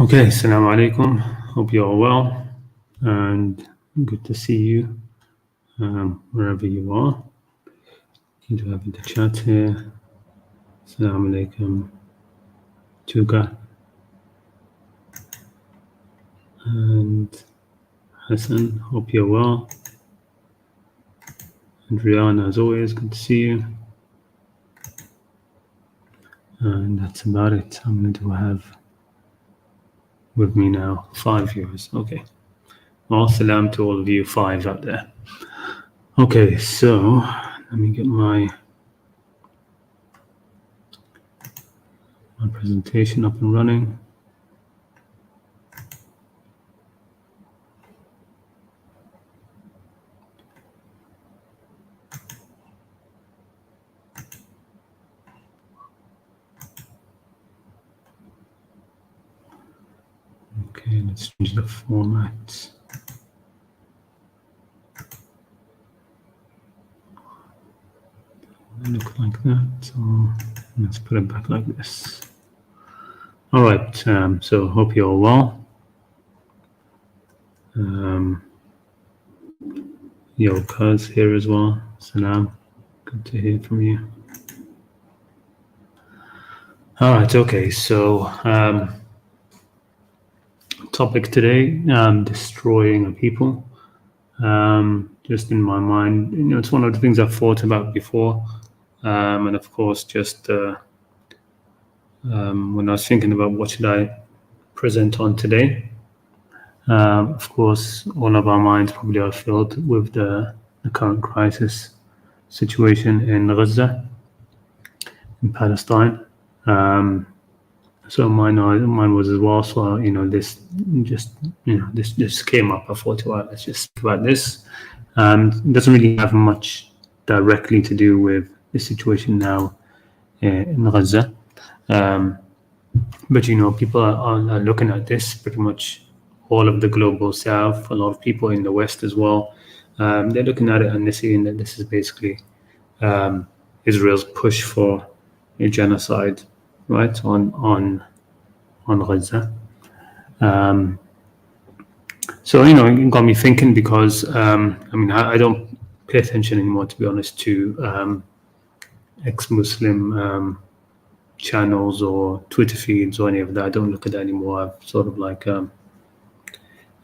Okay, assalamu alaikum. Hope you're all well and good to see you wherever you are. You do have the chat here. Assalamu alaikum, Tuga and Hassan. Hope you're well. And Rihanna, as always, good to see you. And that's about it. I'm going to have with me now 5 viewers. Okay. Well, salam to all of you 5 out there. Okay, so let me get my presentation up and running. Okay, let's change the format. Look like that, so let's put it back like this. All right, so hope you're all well. Yo, Kaz here as well. Salam, good to hear from you. All right, okay, so topic today, destroying a people. Just in my mind, it's one of the things I've thought about before. And of course, just when I was thinking about what should I present on today, of course, all of our minds probably are filled with the current crisis situation in Gaza, in Palestine. So mine was as well. So this just came up. I thought, well, let's just speak about this. It doesn't really have much directly to do with the situation now in Gaza, but people are looking at this. Pretty much all of the global South, a lot of people in the West as well. They're looking at it and they're seeing that this is basically Israel's push for a genocide, right, on Gaza. So it got me thinking because I don't pay attention anymore, to be honest, to ex-Muslim channels or Twitter feeds or any of that. I don't look at that anymore. I've sort of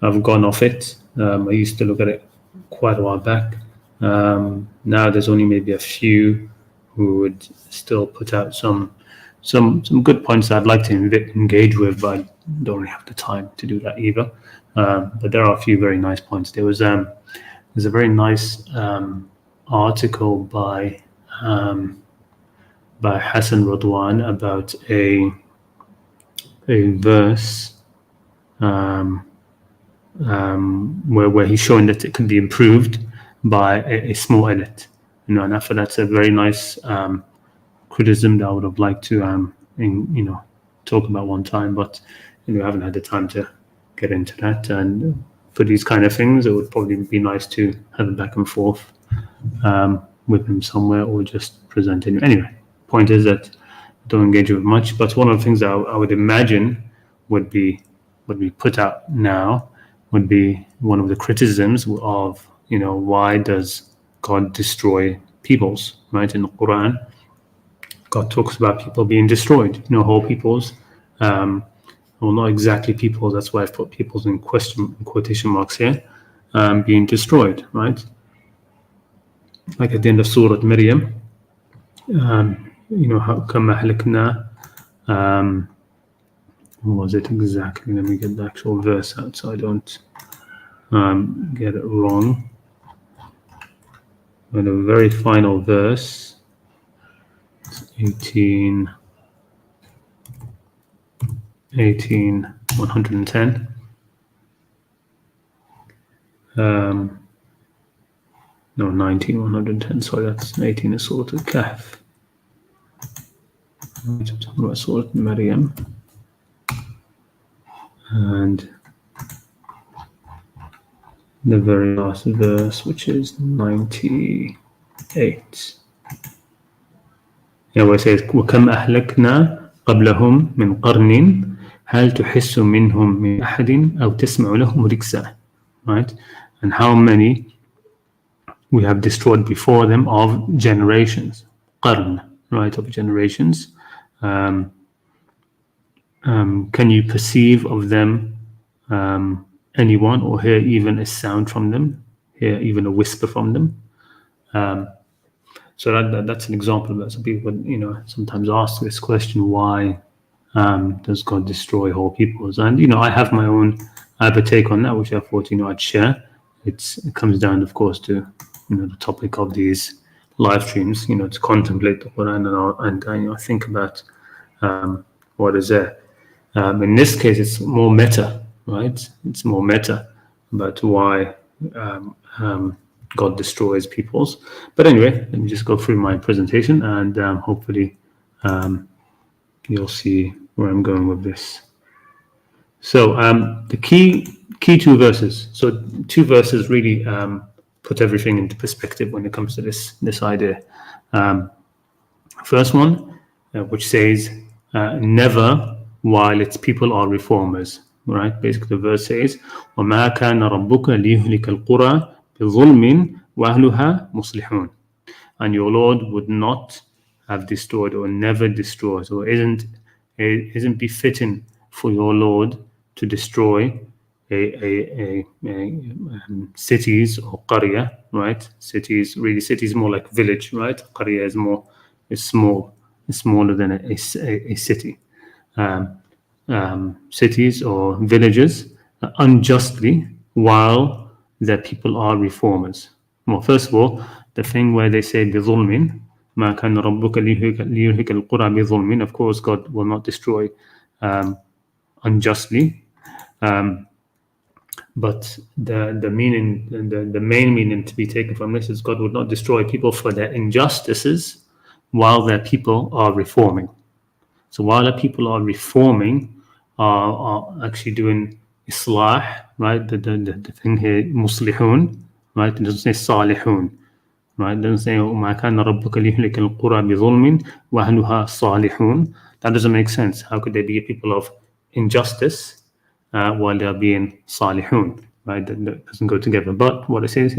I've gone off it. I used to look at it quite a while back. Now there's only maybe a few who would still put out some good points that I'd like to engage with, but I don't really have the time to do that either. But there are a few very nice points. There's a very nice article by Hassan Radwan about a verse where he's showing that it can be improved by a small edit. And I thought that's a very nice criticism that I would have liked to talk about one time, but I haven't had the time to get into that. And for these kind of things, it would probably be nice to have a back and forth with him somewhere, or just present it. Anyway, point is that I don't engage with much, but one of the things that I would imagine would be put out now would be one of the criticisms of why does God destroy peoples, right? In the Qur'an, God talks about people being destroyed, whole peoples. Well, not exactly peoples, that's why I've put peoples in quotation marks here, being destroyed, right? Like at the end of Surah Maryam, how come ahlakna, what was it exactly? Let me get the actual verse out so I don't get it wrong. And the very final verse, 110. No, 110. Sorry, that's 18 is Surah Al-Kahf. I'm talking about Surah Maryam. And the very last verse, which is 98. Where it says, وَكَمْ أَهْلَكْنَا قَبْلَهُمْ مِنْ قَرْنٍ هل تحس منهم من أحد أو تسمع لهم ركزا, right? And how many we have destroyed before them of generations, qarn, right, of generations. Can you perceive of them anyone, or hear even a sound from them, hear even a whisper from them? So that's an example of that. Some people would, sometimes ask this question: why does God destroy whole peoples? And I have a take on that, which I thought I'd share. It comes down, of course, to the topic of these live streams. To contemplate the Quran and think about what is there. In this case, it's more meta, right? It's more meta about why God destroys peoples. But anyway, let me just go through my presentation, and hopefully you'll see where I'm going with this. So the key two verses. So two verses really put everything into perspective when it comes to this idea. First one, which says, never while its people are reformers. Right? Basically, the verse says, وَمَا كَانَ رَبُّكَ لِيُهْلِكَ الْقُرَى بِظُلْمٍ وَأَهْلُهَا مُصْلِحُونَ. And your Lord would not have destroyed, or never destroyed, or isn't befitting for your Lord to destroy a cities or qarya, right? Cities, really, cities more like village, right? Qarya is smaller than a city. Cities or villages unjustly while their people are reformers. Well, first of all, the thing where they say بِظُلْمٍ مَا كَانَ رَبُّكَ لِيُهْلِكَ الْقُرَى بِظُلْمٍ. Of course, God will not destroy unjustly. But the meaning, the main meaning to be taken from this is God would not destroy people for their injustices while their people are reforming. So while the people are reforming, are actually doing islah, right? The thing here, muslihun, right? It doesn't say salihun, right? It doesn't say وَمَا كَانَ رَبُّكَ لِيُهْلِكَ الْقُرَى بِظُلْمٍ وَأَهْلُهَا صَالِحُونَ. That doesn't make sense. How could they be a people of injustice while they are being salihun, right? That doesn't go together. But what it says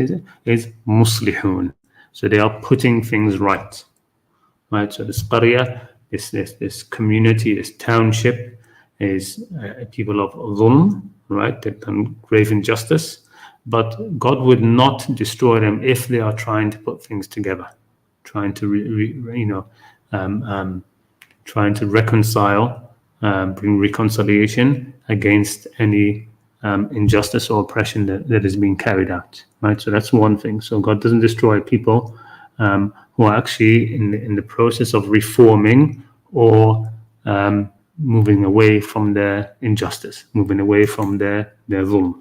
is muslihun. So they are putting things right, right? So this qarya, this community, this township is people of dhulm, right? They've done grave injustice, but God would not destroy them if they are trying to put things together, trying to trying to reconcile, bring reconciliation against any injustice or oppression that is being carried out, right? So that's one thing. So God doesn't destroy people who are actually in the process of reforming or moving away from their injustice, moving away from their dhulm.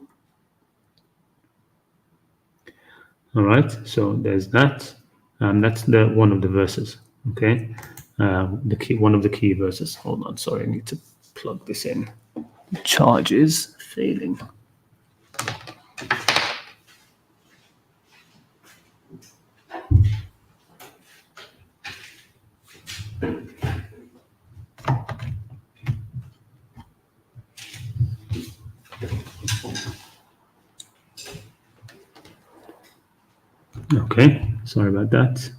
All right, so there's that. That's one of the verses. Okay, one of the key verses. Hold on, sorry, I need to plug this in. The charge is failing. Okay, sorry about that.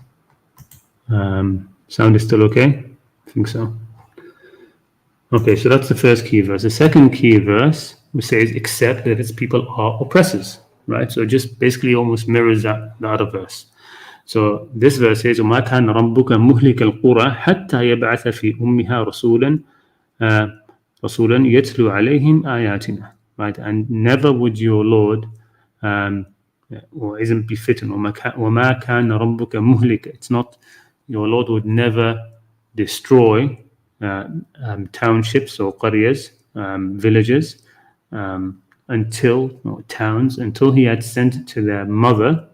Sound is still okay? I think so. Okay, so that's the first key verse. The second key verse, which says, except that its people are oppressors, right? So it just basically almost mirrors the other verse. So this verse says, وَمَا كَانَ رَبُّكَ مُهْلِكَ الْقُرَى حَتَّى يَبْعَثَ فِي أُمِّهَا رَسُولًا يَتْلُو عَلَيْهِمْ آيَاتِنَا, right? And never would your Lord, or isn't befitting, وَمَا كَانَ رَبُّكَ مُهْلِكَ. It's not, your Lord would never destroy townships or qaryas, villages, until he had sent to their mother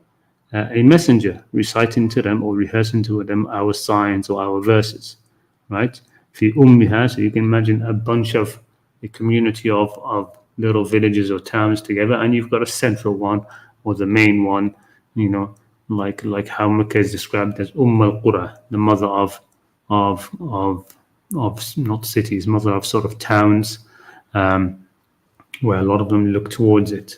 a messenger reciting to them or rehearsing to them our signs or our verses, right? Fi ummiha, so you can imagine a community of little villages or towns together, and you've got a central one or the main one, like how Makkah is described as al-Qura, the mother of not cities, mother of sort of towns, where a lot of them look towards it.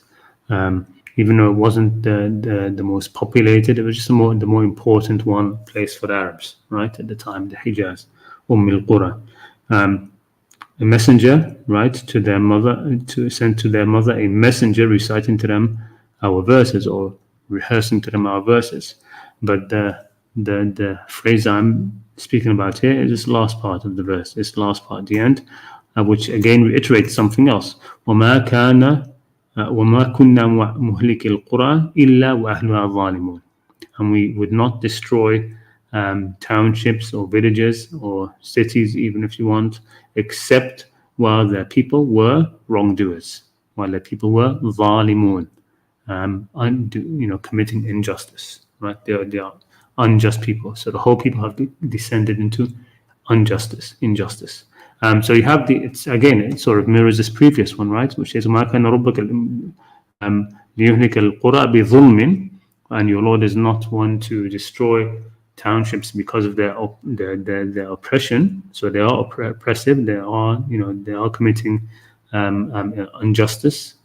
Even though it wasn't the most populated, it was just the more important one place for the Arabs, right, at the time, the Hijaz, al-Qura. A messenger, right, to their mother, to send to their mother a messenger reciting to them our verses or rehearsing to them our verses. But the phrase I'm speaking about here is this last part of the verse, this last part at the end, which again reiterates something else. وَمَا كُنَّا مُهْلِكِ الْقُرَى إِلَّا وَأَهْلُهَا ظَالِمُونَ. And we would not destroy townships or villages or cities, even if you want, except while their people were wrongdoers, while their people were ظالمون, committing injustice, right? They are unjust people. So the whole people have descended into injustice. So you have it sort of mirrors this previous one, right? Which says, مَا كَانَ رَبُّكَ لِيُهْلِكَ الْقُرَى بِظُلْمٍ, and your Lord is not one to destroy townships because of their oppression. So they are oppressive. They are committing injustice.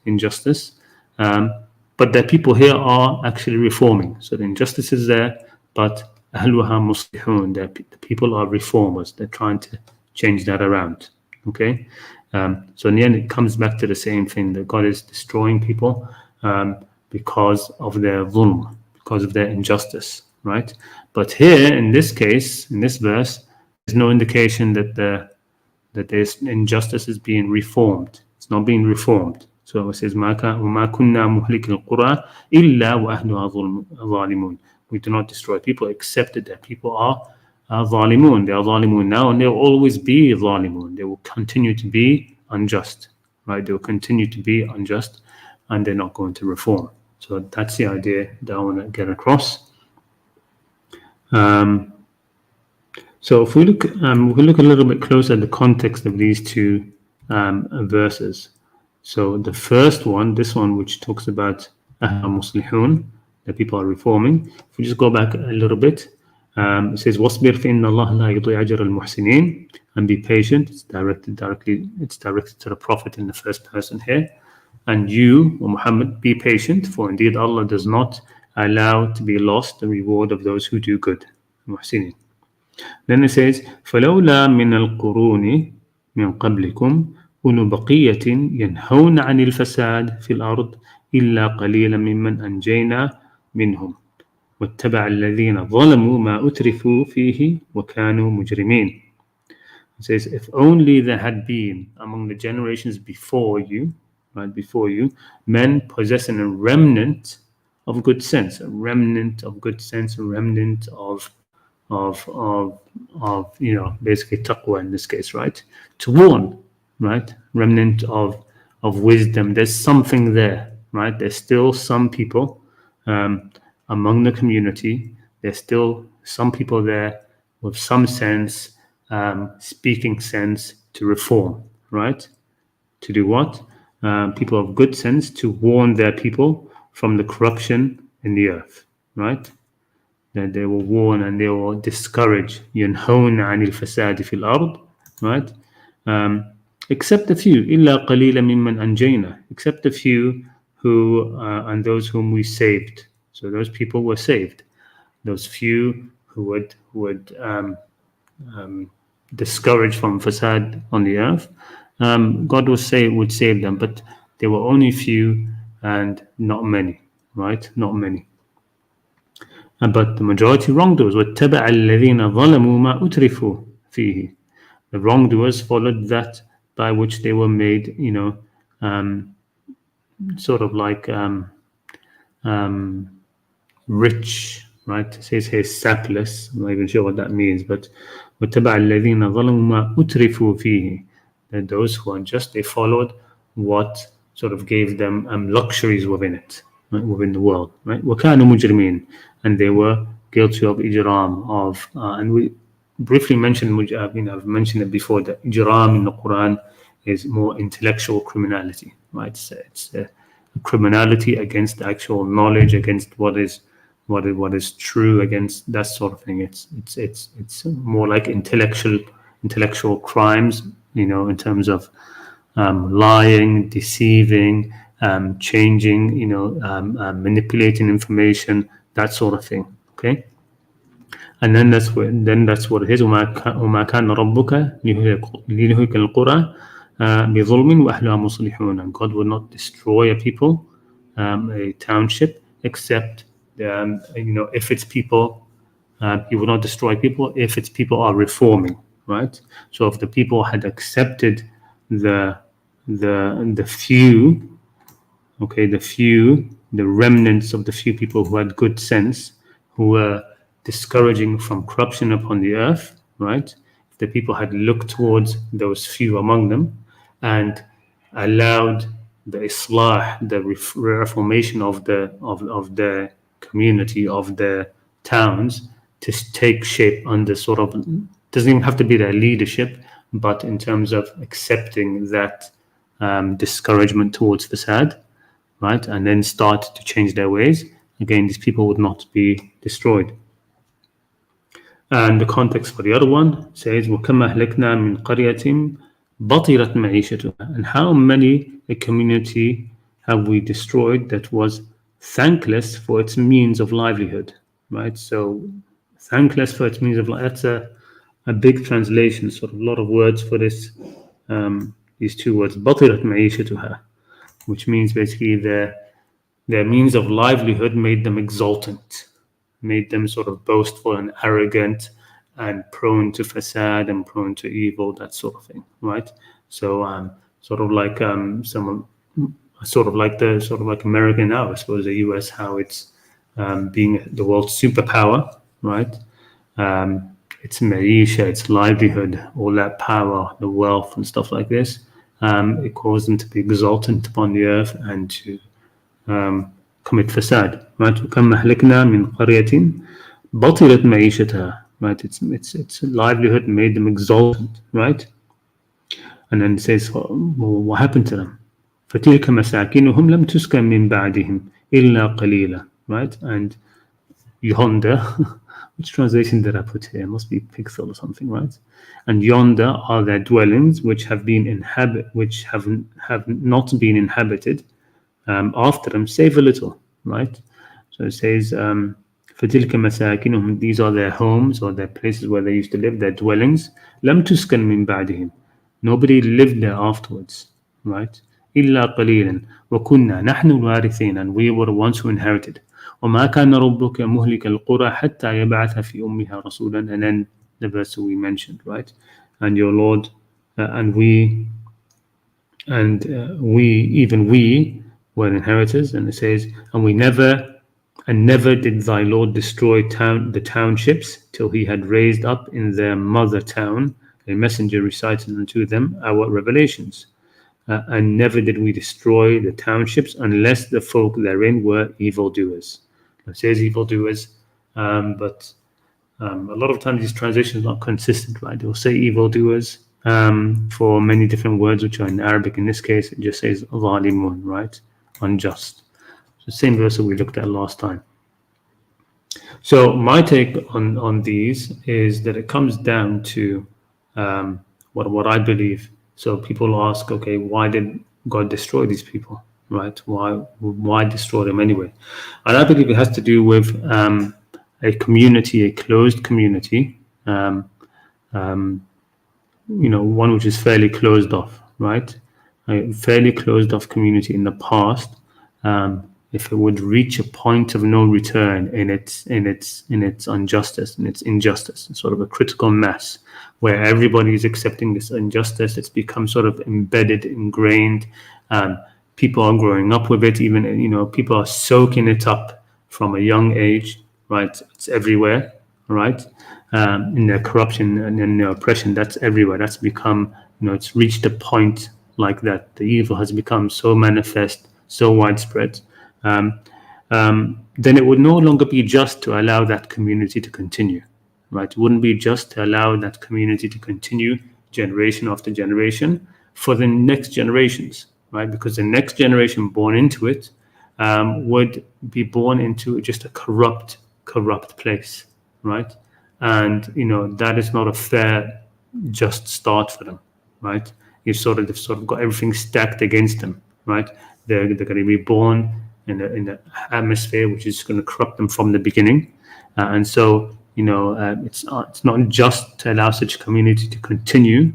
But their people here are actually reforming. So the injustice is there, but أهلها مصلحون. The people are reformers. They're trying to change that around. Okay, so in the end, it comes back to the same thing, that God is destroying people because of their dhulm, because of their injustice, right? But here, in this case, in this verse, there's no indication that this injustice is being reformed. It's not being reformed. So it says, وَمَا كُنَّا مُهْلِكِ الْقُرَى إِلَّا وَأَهْلُهَا ظَالِمُونَ. We do not destroy people except that their people are ظالمون. They are ظالمون now, and they will always be ظالمون. They will continue to be unjust, right? They will continue to be unjust, and they're not going to reform. So that's the idea that I want to get across. So if we look a little bit closer at the context of these two verses. So the first one, this one, which talks about muslihun, the people are reforming. If we just go back a little bit, it says, "Wasbir فإن الله لا يضيع أجر المحسنين," and be patient. It's directed to the Prophet in the first person here. And you, Muhammad, be patient, for indeed Allah does not allow to be lost the reward of those who do good. Muhsinin. Then it says, فَلَوْلَا مِنَ الْقُرُونِ مِنْ قَبْلِكُمْ أُولُو بَقِيَّةٍ يَنْهَوْنَ عَنِ الْفَسَادِ فِي الْأَرْضِ إِلَّا قَلِيلًا مِمَّنْ أَنْجَيْنَا مِنْهُمْ وَاتَّبَعَ الَّذِينَ ظَلَمُوا مَا أُتْرِفُوا فِيهِ وَكَانُوا مُجْرِمِينَ. It says, if only there had been among the generations before you, men possessing a remnant of good sense, a remnant of basically taqwa in this case, right? To warn, right? Remnant of wisdom. There's something there, right? There's still some people among the community. There's still some people there with some sense, speaking sense to reform, right? To do what? People of good sense to warn their people from the corruption in the earth, right? That they will warn and they will discourage. ينهون عن الفساد في الأرض, right? Except a few, إلا قليلا ممن أنجينا, except a few who and those whom we saved. So those people were saved. Those few who would discourage from fasad on the earth, God would save them, but there were only few and not many, right? Not many. But the majority wrongdoers were وَاتَّبَعَ الَّذِينَ ظَلَمُوا مَا أُتْرِفُوا فِيهِ. The wrongdoers followed that by which they were made, sort of like rich, right? It says here sapless. I'm not even sure what that means, but وَاتَّبَعَ الَّذِينَ ظَلَمُوا مَا أُتْرِفُوا فِيهِ. That those who are unjust, they followed what sort of gave them luxuries within it, right? Within the world, right? وَكَانُوا مُجْرِمِينَ. And they were guilty of ijram, and we briefly mentioned, I've mentioned it before, that ijram in the Quran is more intellectual criminality, right? It's a criminality against actual knowledge, against what is true, against that sort of thing. It's more like intellectual crimes, in terms of lying, deceiving, changing, manipulating information, that sort of thing. Okay, and then that's what it is. وما كان ربك ليهلك القرى بظلم وأهلها مصلحون. And God will not destroy a people, a township, except if its people, He will not destroy people if its people are reforming, right? So if the people had accepted the few, okay, the remnants of the few people who had good sense, who were discouraging from corruption upon the earth, right? If the people had looked towards those few among them and allowed the islah, the reformation of the community, of the towns, to take shape under sort of, doesn't even have to be their leadership, but in terms of accepting that discouragement towards fasad, right, and then start to change their ways, again, these people would not be destroyed. And the context for the other one says, وَكَمَّا أَهْلَكْنَا مِنْ قَرْيَةٍ بَطِرَتْ مَعِيشَتُهَا. And how many a community have we destroyed that was thankless for its means of livelihood, right? So thankless for its means of life, that's a big translation, sort of a lot of words for this, these two words, بَطِرَتْ مَعِيشَتُهَا, which means basically their means of livelihood made them exultant, made them sort of boastful and arrogant and prone to fasad and prone to evil, that sort of thing, right? So sort of like America now, I suppose, the US, how it's being the world's superpower, right? Its maisha, its livelihood, all that power, the wealth and stuff like this, it caused them to be exultant upon the earth and to commit fasad, right? وَكَمَّا أَهْلَكْنَا مِنْ قَرْيَةٍ بَطِرَتْ مَعِيشَتَهَا, right? Its livelihood made them exultant, right? And then it says, well, what happened to them? فَتِلْكَ مَسَاكِنُهُمْ لَمْ تُسْكَنْ مِنْ بَعْدِهِمْ إِلَّا قَلِيلًا, right? And yonder, which translation did I put here? It must be Pixel or something, right? And yonder are their dwellings which have not been inhabited after them, save a little, right? So it says, فَتِلْكَ مَسَاكِنُهُمْ, these are their homes or their places where they used to live, their dwellings. لَمْ تُسْكَنْ مِنْ بَعْدِهِمْ, nobody lived there afterwards, right? إِلَّا قَلِيلًا وَكُنَّا نَحْنُ الْوَارِثِينَ, and we were the ones who inherited. وَمَا كَانَ رَبُّكَ مُهْلِكَ الْقُرَى حَتَّى يَبْعَثَ فِي أُمِّهَا رَسُولًا, and then the verse we mentioned, right? And your Lord, we were inheritors, and it says, and never did thy Lord destroy the townships till he had raised up in their mother town a messenger recited unto them our revelations. And never did we destroy the townships unless the folk therein were evildoers. It says evildoers, but a lot of times these translations are not consistent, right? They will say evildoers for many different words, which are in Arabic. In this case, it just says zalimun, right? Unjust. So same verse that we looked at last time. So my take on these is that it comes down to what I believe. So people ask, okay, why did God destroy these people, right? Why destroy them anyway? And I believe it has to do with a community, a closed community, one which is fairly closed off, right? A fairly closed off community in the past. If it would reach a point of no return in its injustice, in its injustice, sort of a critical mass where everybody is accepting this injustice, it's become sort of embedded, ingrained. People are growing up with it. Even people are soaking it up from a young age, right? It's everywhere, right? In their corruption and in their oppression, that's everywhere. That's become, it's reached a point like that. The evil has become so manifest, so widespread. Then it would no longer be just to allow that community to continue, right? It wouldn't be just to allow that community to continue generation after generation for the next generations, right? Because the next generation born into it would be born into just a corrupt place, right? And that is not a fair, just start for them, right? they've sort of got everything stacked against them, right? They're going to be born in an atmosphere which is going to corrupt them from the beginning, and so it's not just to allow such a community to continue,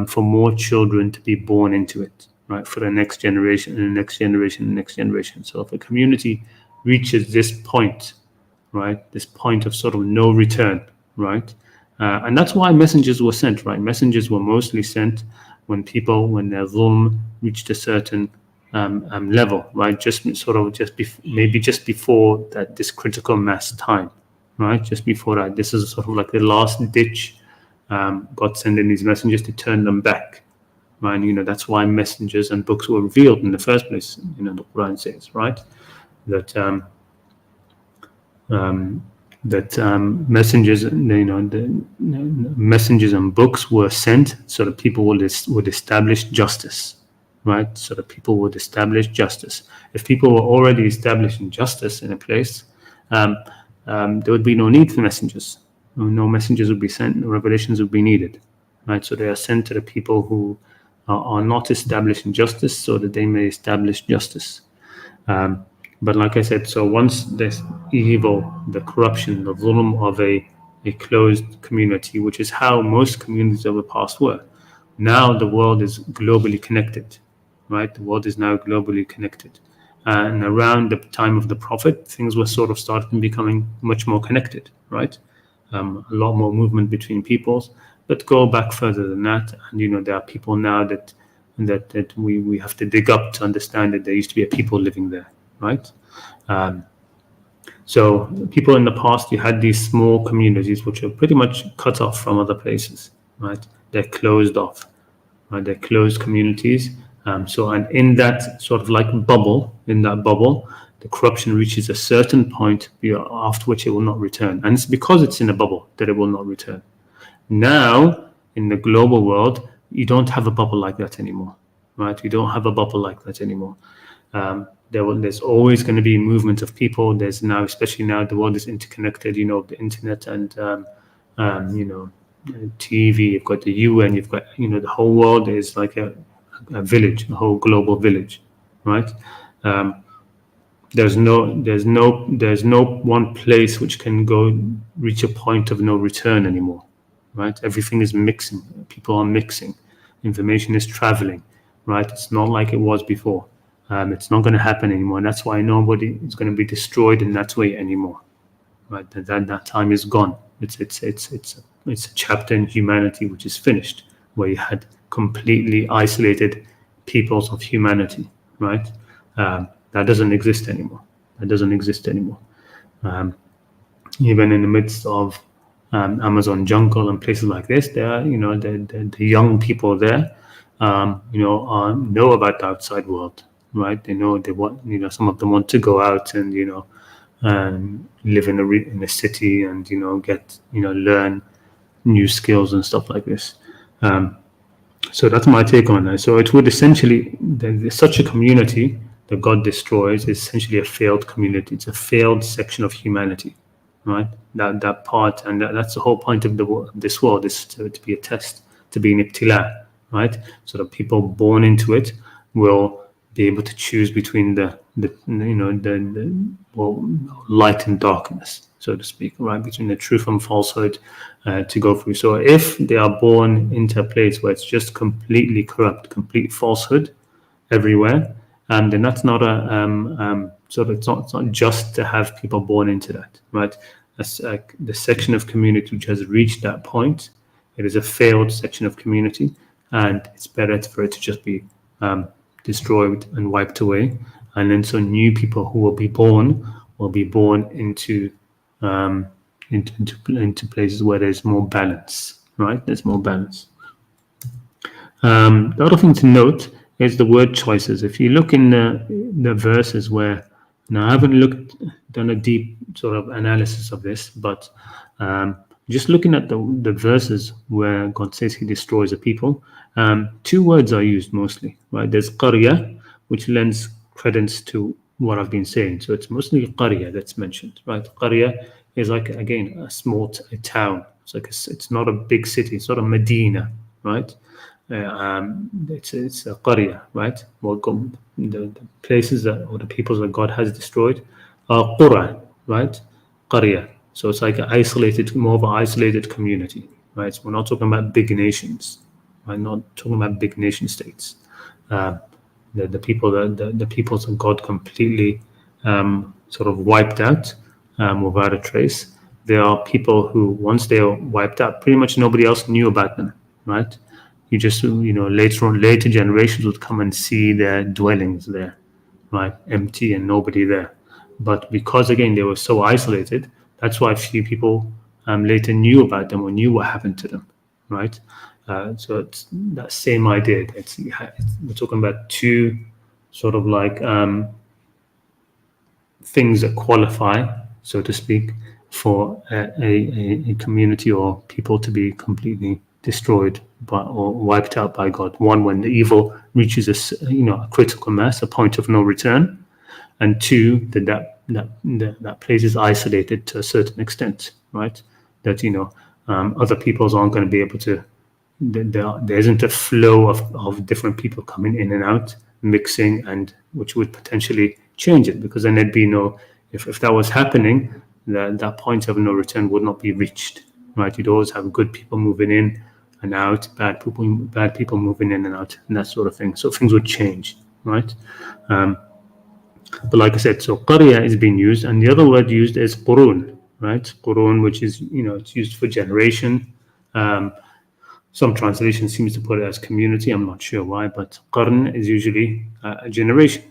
for more children to be born into it, right? For the next generation and the next generation and the next generation. So if a community reaches this point, right, this point of sort of no return, right, and that's why messengers were sent, right? Messengers were mostly sent when their zulm reached a certain level, right? Maybe just before that, this critical mass time, right? Just before that, this is sort of like the last ditch. God sending these messengers to turn them back, right? That's why messengers and books were revealed in the first place. The Quran says, right, that messengers, the messengers and books were sent so that people would establish justice, right? So that people would establish justice. If people were already establishing justice in a place, there would be no need for messengers. No messengers would be sent. No revelations would be needed, right? So they are sent to the people who are not establishing justice, so that they may establish justice. But like I said, so once this evil, the corruption, the zulm of a closed community, which is how most communities of the past were, now the world is globally connected, right? The world is now globally connected. And around the time of the Prophet, things were sort of starting becoming much more connected, right? A lot more movement between peoples. But go back further than that, and there are people now that we have to dig up to understand that there used to be a people living there, right? So people in the past, you had these small communities which are pretty much cut off from other places, right? They're closed off, right? They're closed communities. And in that sort of like bubble, the corruption reaches a certain point after which it will not return. And it's because it's in a bubble that it will not return. Now, in the global world, you don't have a bubble like that anymore, right? You don't have a bubble like that anymore. There's always going to be movement of people. There's now, especially now, the world is interconnected, the internet and, TV, you've got the UN, you've got, the whole world is like a village, a whole global village, right? There's no one place which can go reach a point of no return anymore, right? Everything is mixing. People are mixing. Information is traveling, right? It's not like it was before. It's not going to happen anymore. And that's why nobody is going to be destroyed in that way anymore, right? That time is gone. It's a chapter in humanity which is finished, where you had completely isolated peoples of humanity, right? That doesn't exist anymore. Even in the midst of Amazon jungle and places like this, there are, the young people there, know about the outside world, right? They know they want, some of them want to go out and, live in a city and, get, learn new skills and stuff like this. So that's my take on that. So it would essentially, such a community that God destroys is essentially a failed community. It's a failed section of humanity, right? That part, and that's the whole point of this world, is to be a test, to be an ibtila, right? So that people born into it will be able to choose between the light and darkness, so to speak, right? Between the truth and falsehood, to go through. So if they are born into a place where it's just completely corrupt, complete falsehood everywhere, then that's not it's not just to have people born into that, right? That's the section of community which has reached that point. It is a failed section of community, and it's better for it to just be destroyed and wiped away. And then so new people who will be born into places where there's more balance, right? There's more balance. The other thing to note is the word choices. If you look in the verses where, now I haven't done a deep sort of analysis of this, but just looking at the verses where God says He destroys a people, two words are used mostly, right? There's qarya, which lends credence to what I've been saying. So it's mostly qarya that's mentioned, right? Qarya is like, again, a small town. It's not a big city. It's not a Medina, right? it's a qarya, right? The places that, or the peoples that God has destroyed are qura, right? Qarya. So it's like an isolated, more of an isolated community, right? So we're not talking about big nations. We're not talking about big nation states. The peoples of God completely sort of wiped out without a trace. There are people who, once they are wiped out, pretty much nobody else knew about them, right? You just, later generations would come and see their dwellings there, right, empty and nobody there. But because, again, they were so isolated, that's why few people later knew about them or knew what happened to them, right? So it's that same idea. We're talking about two sort of like things that qualify, so to speak, for a community or people to be completely destroyed or wiped out by God. One, when the evil reaches a critical mass, a point of no return, and two, that place is isolated to a certain extent, right? That other peoples aren't going to be able to. There isn't a flow of different people coming in and out, mixing, and which would potentially change it, because then there'd be no. If that was happening, that point of no return would not be reached, right? You'd always have good people moving in and out, bad people moving in and out, and that sort of thing. So things would change, right? But like I said, so qarya is being used, and the other word used is qurun, right? Qurun, which is it's used for generation. Some translation seems to put it as community. I'm not sure why, but qarn is usually a generation.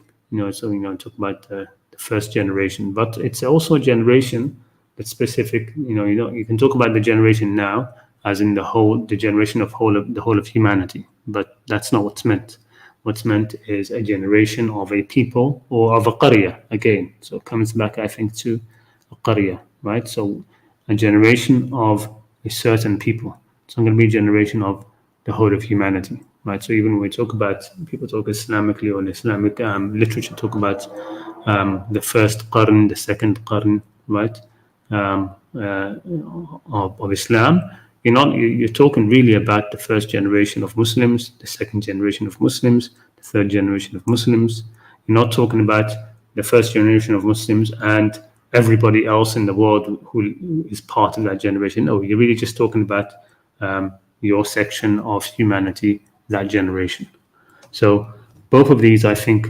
So talk about the first generation, but it's also a generation that's specific. You can talk about the generation now as in the generation of the whole of humanity, but that's not what's meant. What's meant is a generation of a people or of a qarya again. So it comes back, I think, to a qarya, right? So a generation of a certain people. It's not going to be a generation of the whole of humanity, right? So even when we talk about, people talk Islamically, or in Islamic literature talk about the first qarn, the second qarn, right, of Islam. You're talking really about the first generation of Muslims, the second generation of Muslims, the third generation of Muslims. You're not talking about the first generation of Muslims and everybody else in the world who is part of that generation. No, you're really just talking about your section of humanity, that generation. So both of these, I think,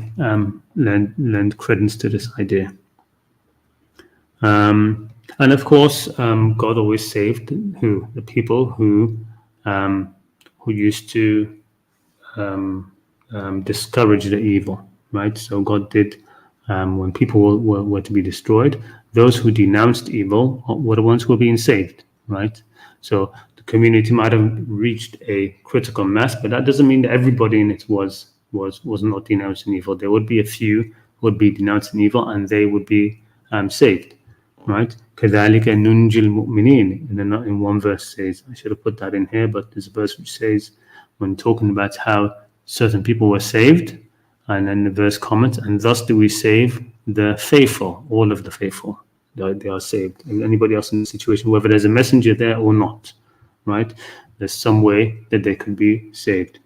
lend credence to this idea. And of course, God always saved the people who used to discourage the evil, right? So God did, when people were to be destroyed, those who denounced evil were the ones who were being saved, right? So the community might have reached a critical mass, but that doesn't mean that everybody in it was not denouncing evil. There would be a few who would be denouncing evil, and they would be saved, right? كَذَلِكَ نُنْجِ الْمُؤْمِنِينَ. In one verse says, I should have put that in here, but there's a verse which says, when talking about how certain people were saved, and then the verse comments, and thus do we save the faithful, all of the faithful. They are saved. And anybody else in the situation, whether there's a messenger there or not, right? There's some way that they could be saved.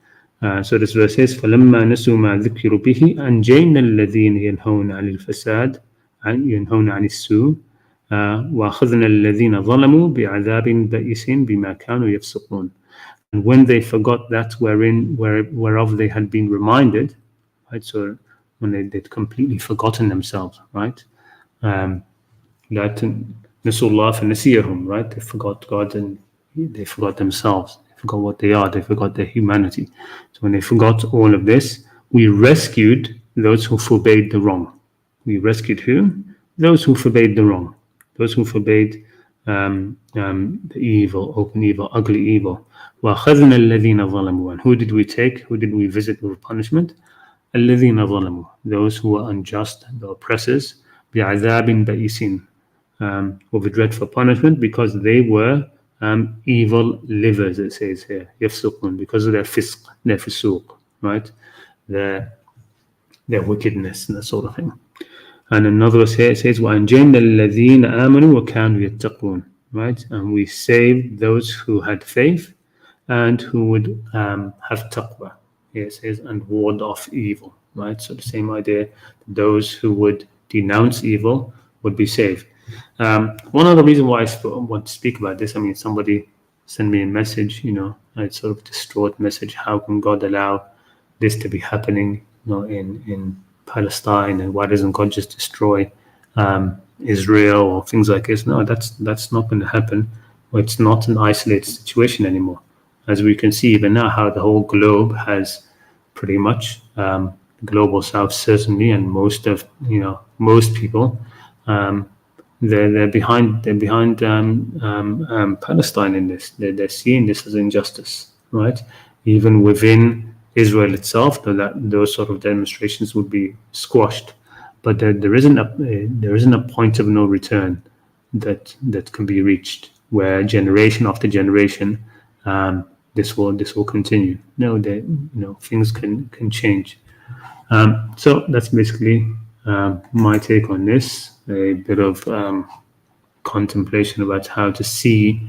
So this verse says, فَلَمَّا نَسُوا مَا ذُكِّرُوا بِهِ أَنْجَيْنَا الَّذِينَ يَنْهَوْنَ عَنِ الْفَسَادِ يَنْهَوْنَ عَنِ السُّوءِ وَأَخَذْنَا الَّذِينَ ظَلَمُوا بِعَذَابٍ بَئِسٍ بِمَا كَانُوا يَفْسُقُونَ. And when they forgot that whereof they had been reminded, right? So when they'd completely forgotten themselves, right? That Nasullah فَنَسِيَهُمْ, right? They forgot God and they forgot themselves. They forgot what they are. They forgot their humanity. So when they forgot all of this, we rescued those who forbade the wrong. We rescued who? Those who forbade the wrong. Those who forbade the evil, open evil, ugly evil. وَأَخَذْنَا الَّذِينَ ظَلَمُوا. And who did we take? Who did we visit with punishment? الَّذِينَ ظَلَمُوا. Those who were unjust, the oppressors. بِعَذَابٍ بَئِسٍ. With a dreadful punishment, because they were evil livers, it says here, يفسقون, because of their fisq, their fusuq, right? Their wickedness and that sort of thing. And another verse here, it says, وَأَنْجَيْنَا الَّذِينَ آمَنُوا وَكَانُوا يَتَّقُونَ, right? And we saved those who had faith and who would have taqwa. It says, and ward off evil, right? So the same idea, those who would denounce evil would be saved. One other reason why I want to speak about this, I mean, somebody sent me a message, a sort of distraught message. How can God allow this to be happening, in Palestine, and why doesn't God just destroy Israel or things like this? No, that's not going to happen. It's not an isolated situation anymore. As we can see even now, how the whole globe has pretty much the global south certainly, and most people, they're behind Palestine in this. They're seeing this as injustice, right? Even within Israel itself, that those sort of demonstrations would be squashed. But there isn't a point of no return that can be reached, where generation after generation this will continue. No, things can change. So that's basically my take on this. A bit of contemplation about how to see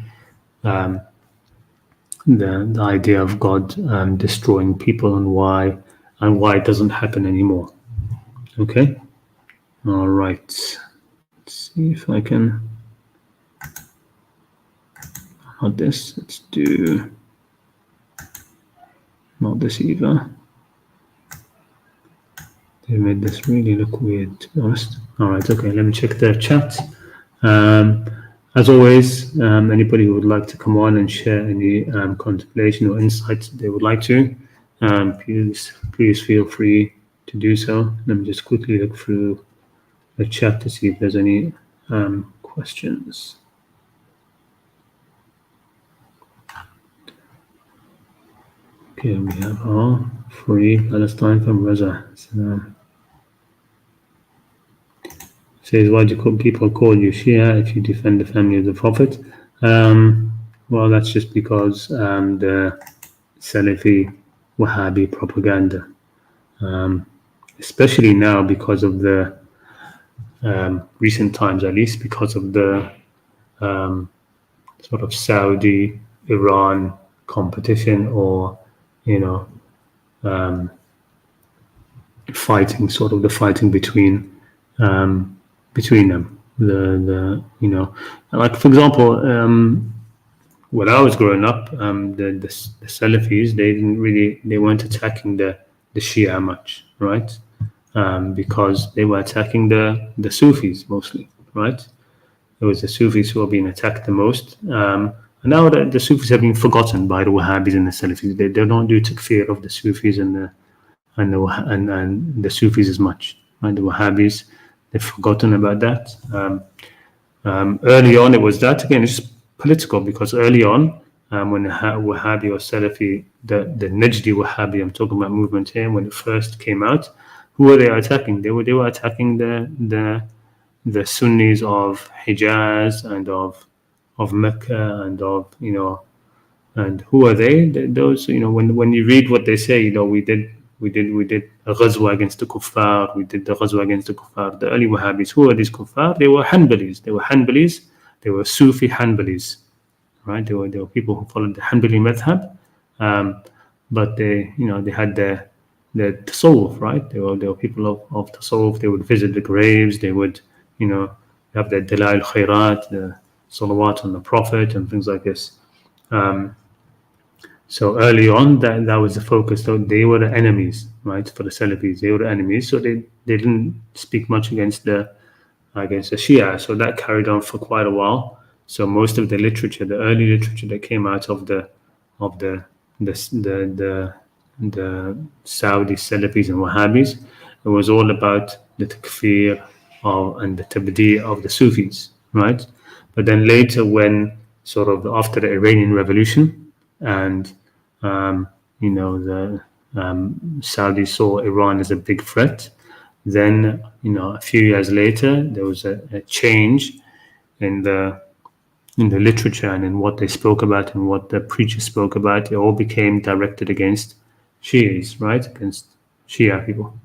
the idea of God destroying people, and why it doesn't happen anymore. Okay. All right. Let's see if I can. Not this. Let's do. Not this either. They made this really look weird, to be honest. All right, okay, let me check the chat. As always, anybody who would like to come on and share any contemplation or insights they would like to, please feel free to do so. Let me just quickly look through the chat to see if there's any questions. Okay, we have Free Palestine from Reza. Says, why do people call you Shia if you defend the family of the Prophet? Well, that's just because the Salafi Wahhabi propaganda, especially now because of the recent times, at least because of the sort of Saudi-Iran competition, or fighting, sort of the fighting between them. Like for example, when I was growing up, the Salafis, they weren't attacking the Shia much, right? Because they were attacking the Sufis mostly, right? It was the Sufis who were being attacked the most. And now the Sufis have been forgotten by the Wahhabis and the Salafis. They don't do takfir of the Sufis and the Sufis as much, right? The Wahhabis, they've forgotten about that. Early on, it was that. Again, it's political, because early on, when the Wahhabi or Salafi, the Najdi Wahhabi, I'm talking about movement here, when it first came out, who were they attacking? They were attacking the Sunnis of Hijaz and of Mecca and of and who are they? Those when you read what they say, we did a ghazwa against the kuffar. We did the ghazwa against the kuffar. The early Wahhabis, who are these kuffar? They were Hanbalis. They were Sufi Hanbalis, right? They were people who followed the Hanbali madhab, but they had their tasawwuf, right? They were people of tasawwuf. They would visit the graves. They would have their Dalail Khairat, the salawat on the Prophet and things like this. So early on, that was the focus. So they were the enemies, right? For the Salafis, they were the enemies. So they didn't speak much against the Shia. So that carried on for quite a while. So most of the literature, the early literature that came out of the Saudi Salafis and Wahhabis, it was all about the takfir and the tabdi' of the Sufis, right? But then later, when sort of after the Iranian Revolution, and the Saudis saw Iran as a big threat, then a few years later there was a change in the literature and in what they spoke about and what the preachers spoke about. It all became directed against Shias, right? Against Shia people,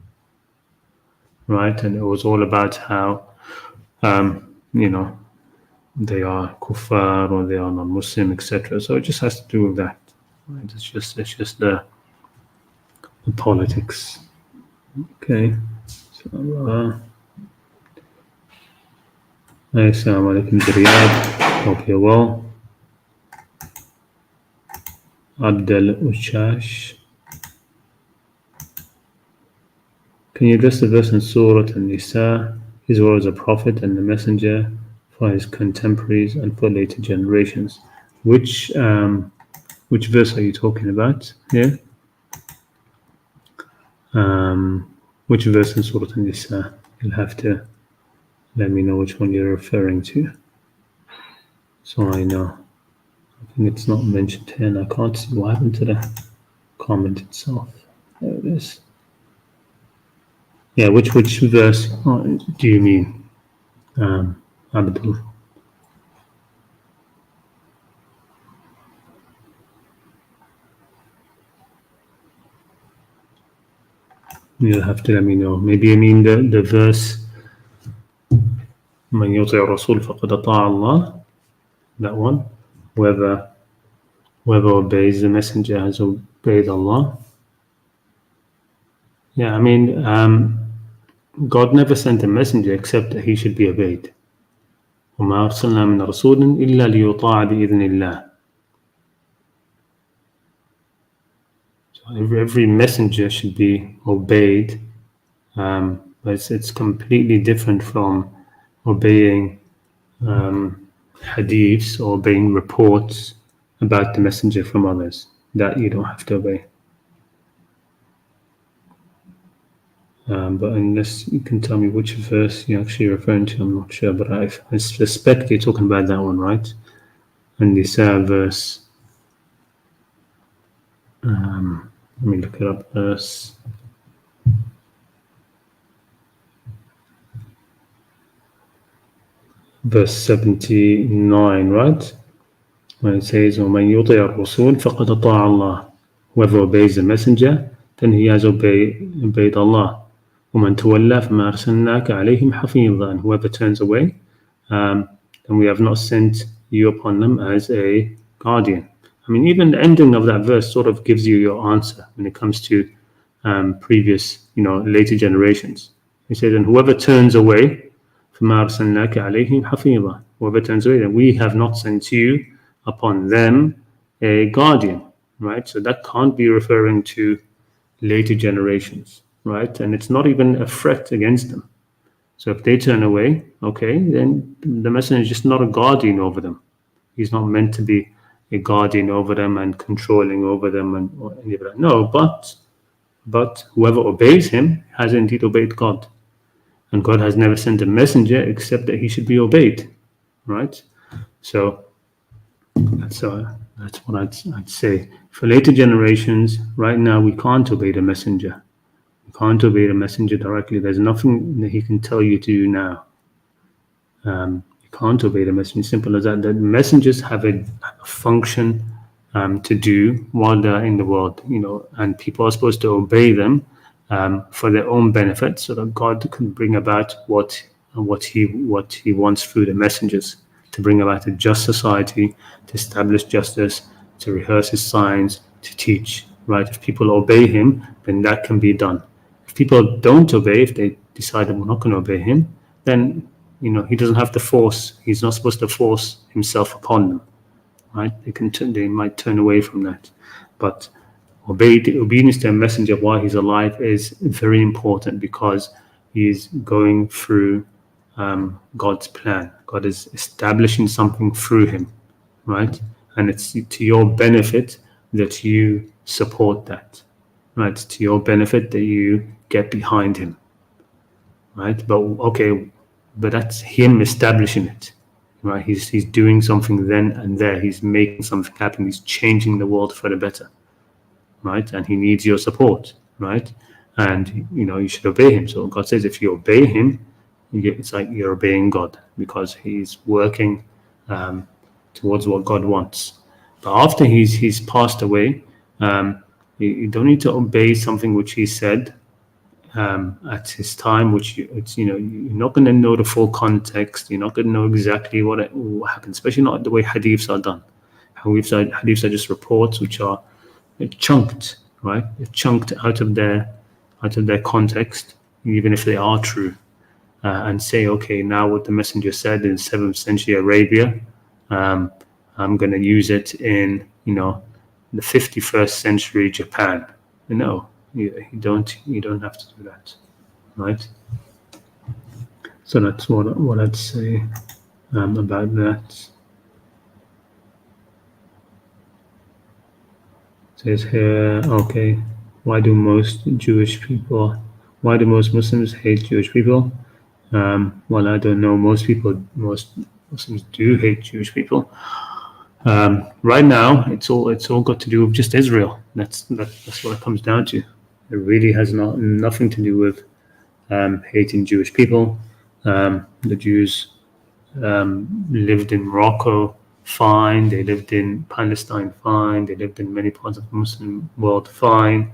right? And it was all about how they are kuffar or they are non-Muslim, etc. So it just has to do with that, Right? It's just the politics. Okay. So, Assalamu alaikum, Riyadh. Hope you're well. Abdel Ushash. Can you address the verse in Surah An-Nisa? Israel is a prophet and a messenger for his contemporaries and for later generations. Which verse are you talking about here? Which verse in Surah An-Nisa? You'll have to let me know which one you're referring to, so I know. I think it's not mentioned here, and I can't see what happened to the comment itself. There it is. Yeah, which verse do you mean, Abdul? You'll have to let me know. Maybe you mean the verse من يطع الرسول فقد أطاع الله, that one. Whoever obeys the messenger has obeyed Allah. Yeah, I mean, God never sent a messenger except that he should be obeyed. وما أرسلنا من رسول إلا ليطاع بإذن الله. So every messenger should be obeyed, but it's completely different from obeying hadiths or obeying reports about the messenger from others. That you don't have to obey. But unless you can tell me which verse you're actually referring to, I'm not sure, but I suspect you're talking about that one, right? And this verse, let me look it up, verse verse 79, right? When it says, وَمَنْ يُطِعَ الرَّسُولِ فَقَدْ أَطَاعَ اللَّهِ. Whoever obeys the messenger, then he has obeyed Allah. وَمَنْ تَوَلَّى فَمَا أَرْسَلْنَاكَ عَلَيْهِمْ حَفِيظًا. And whoever turns away, then we have not sent you upon them as a guardian. I mean, even the ending of that verse sort of gives you your answer when it comes to previous, later generations. He says, and whoever turns away, فَمَا أَرْسَلْنَاكَ عَلَيْهِمْ حَفِيظًا. Whoever turns away, then we have not sent you upon them a guardian, right? So that can't be referring to later generations, right? And it's not even a threat against them. So if they turn away, okay, then the messenger is just not a guardian over them. He's not meant to be a guardian over them and controlling over them or any of that. No, but whoever obeys him has indeed obeyed God. And God has never sent a messenger except that he should be obeyed, right? So that's what I'd say. For later generations, right now we can't obey the messenger. We can't obey the messenger directly. There's nothing that he can tell you to do now. You can't obey the messenger. Simple as that. The messengers have a function to do while they're in the world, and people are supposed to obey them for their own benefit, so that God can bring about what he wants through the messengers, to bring about a just society, to establish justice, to rehearse his signs, to teach, right? If people obey him, then that can be done. If people don't obey, if they decide that we're not going to obey him, then, he doesn't have to force, he's not supposed to force himself upon them, right? They might turn away from that. But obedience to a messenger while he's alive is very important, because he's going through God's plan. God is establishing something through him, right? And it's to your benefit that you support that, right? It's to your benefit that you get behind him, right? But that's him establishing it, right? He's doing something then and there. He's making something happen. He's changing the world for the better, right? And he needs your support, right? And you should obey him. So God says, if you obey him, it's like you're obeying God, because he's working towards what God wants. But after he's passed away, you don't need to obey something which he said at his time, which you're not going to know the full context. You're not going to know exactly what happened, especially not the way hadiths are done. Hadiths are just reports which are chunked, right? They're chunked out of their context, even if they are true, and say, okay, now what the messenger said in 7th century Arabia, I'm going to use it in, the 51st century Japan. No, you don't have to do that, right? So that's what I'd say about that. It says here, okay, why do most Muslims hate Jewish people? Well, I don't know. Most Muslims do hate Jewish people. Right now, it's all got to do with just Israel. That's what it comes down to. It really has nothing to do with hating Jewish people. The Jews lived in Morocco fine. They lived in Palestine fine. They lived in many parts of the Muslim world fine.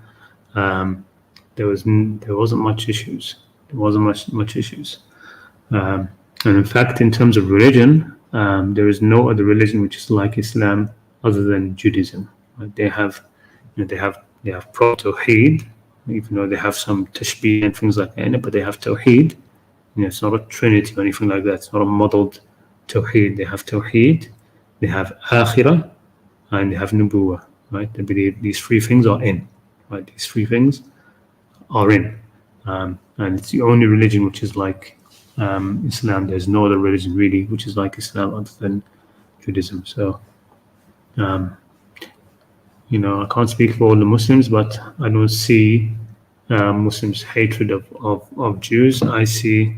There wasn't much issues. There wasn't much issues. And in fact, in terms of religion, there is no other religion which is like Islam other than Judaism. Right? They have proper Tawheed, even though they have some tashbih and things like that in it, but they have Tawheed. It's not a trinity or anything like that. It's not a muddled Tawheed. They have Tawheed, they have Akhirah, and they have Nubuwah. Right? They believe these three things are in. Right? These three things are in, and it's the only religion which is like Islam. There's no other religion really which is like Islam other than Judaism. So, I can't speak for all the Muslims, but I don't see Muslims' hatred of Jews. I see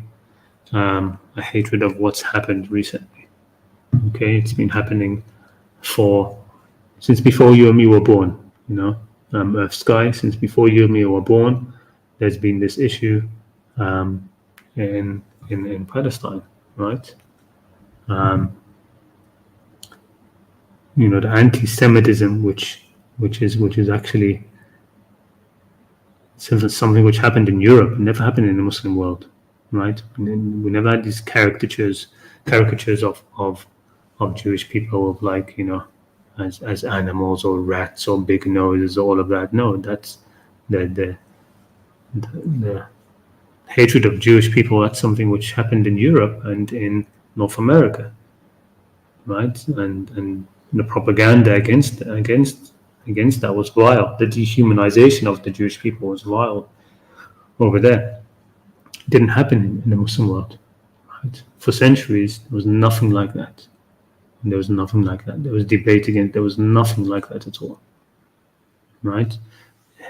a hatred of what's happened recently. Okay, it's been happening since before you and me were born. Earth Sky, since before you and me were born, there's been this issue in Palestine, right? The anti-Semitism, which is actually something which happened in Europe, never happened in the Muslim world, right? And we never had these caricatures of Jewish people of as animals or rats or big noses, all of that. No, that's the hatred of Jewish people. That's something which happened in Europe and in North America, right? And the propaganda against that was vile. The dehumanization of the Jewish people was vile over there. It didn't happen in the Muslim world, right? For centuries, there was nothing like that. There was nothing like that. There was debate against. There was nothing like that at all, right?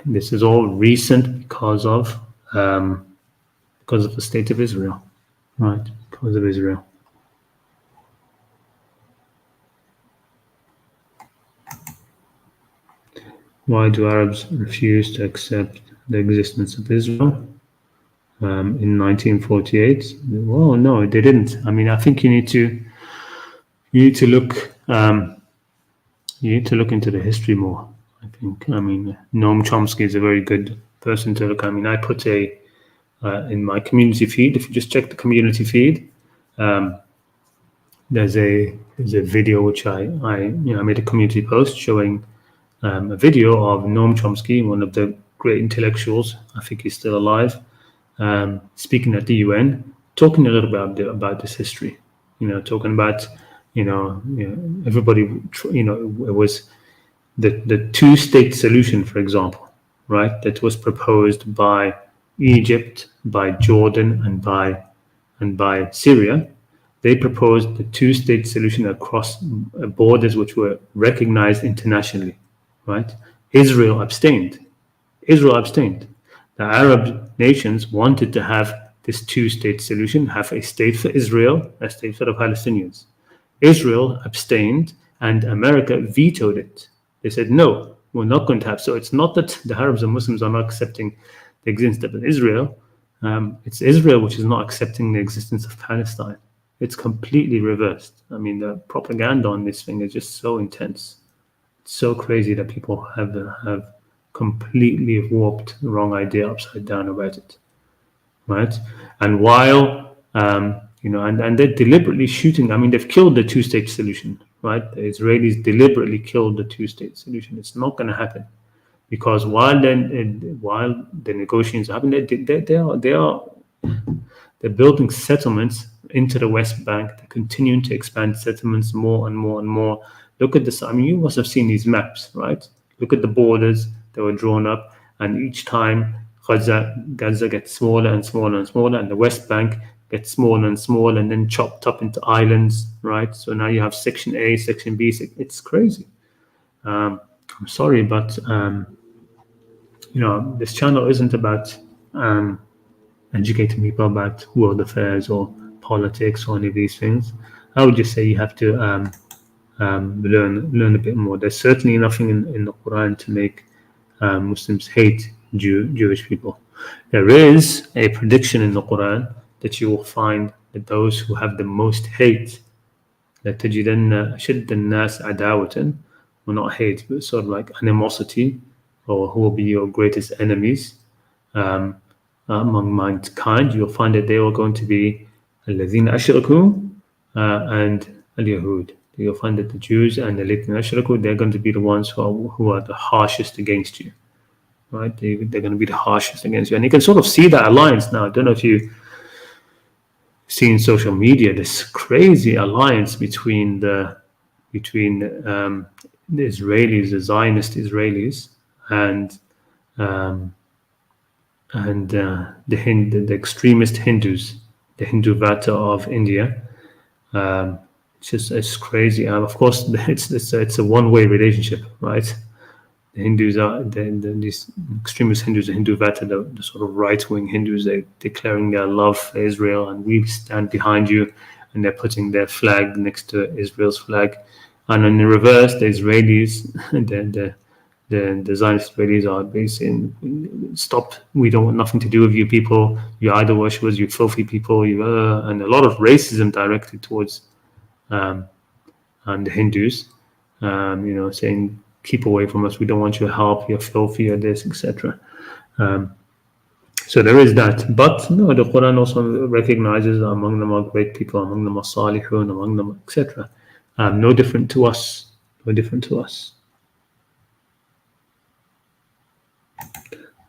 This is all recent because of the state of Israel, right? Because of Israel. Why do Arabs refuse to accept the existence of Israel in 1948? Well, no, they didn't. I mean, I think you need to look. You need to look into the history more. I think. I mean, Noam Chomsky is a very good person to look. I mean, I put in my community feed. If you just check the community feed, there's a video which I made a community post showing a video of Noam Chomsky, one of the great intellectuals. I think he's still alive, speaking at the UN, talking a little bit about this history. Talking about everybody. It was the two-state solution, for example, right? That was proposed by Egypt, by Jordan, and by Syria. They proposed the two-state solution across borders which were recognized internationally, right? Israel abstained. The Arab nations wanted to have this two-state solution, have a state for Israel, a state for the Palestinians. Israel abstained, and America vetoed it. They said, no, we're not going to have. So it's not that the Arabs and Muslims are not accepting the existence of Israel. It's Israel which is not accepting the existence of Palestine. It's completely reversed. I mean, the propaganda on this thing is just so intense. It's so crazy that people have completely warped the wrong idea upside down about it, right? And while and they're deliberately shooting. I mean, they've killed the two-state solution, right? The Israelis deliberately killed the two-state solution. It's not going to happen. because while the negotiations are happening, they're building settlements into the West Bank. They're continuing to expand settlements more and more and more. Look at this. I mean, you must have seen these maps, right? Look at the borders that were drawn up, and each time Gaza gets smaller and smaller and smaller, and the West Bank gets smaller and smaller, and then chopped up into islands, right? So now you have Section A, Section B. It's crazy. I'm sorry, but this channel isn't about educating people about world affairs or politics or any of these things. I would just say you have to learn a bit more. There's certainly nothing in the Quran to make Muslims hate Jewish people. There is a prediction in the Quran that you will find that those who have the most hate, لَتَجِدَنَّ أَشَدَّ النَّاسِ عَدَاوَةً, will not hate, but sort of like animosity, or who will be your greatest enemies among mankind. You'll find that they are going to be الَّذِينَ أَشْرَكُوا and al-Yahud. You'll find that the Jews and the الَّذِينَ أَشْرَكُوا, they're going to be the ones who are the harshest against you. Right? They're going to be the harshest against you. And you can sort of see that alliance now. I don't know if you see in social media this crazy alliance between the Israelis, the Zionist Israelis, and the extremist Hindus, the Hindu Vata of India. It's crazy. Of course, it's a one-way relationship, right? The Hindus are these extremist Hindus, the Hindu Vata, the sort of right-wing Hindus. They're declaring their love for Israel, and we stand behind you, and they're putting their flag next to Israel's flag. And in the reverse, the Israelis, the Zionist Israelis are basically, stop, we don't want nothing to do with you people, you idol worshippers, you filthy people, and a lot of racism directed towards and the Hindus, saying, keep away from us, we don't want your help, you're filthy, you're this, etc. So there is that. But no, the Quran also recognizes among them are great people, among them are salihun, among them, etc. No different to us. No different to us.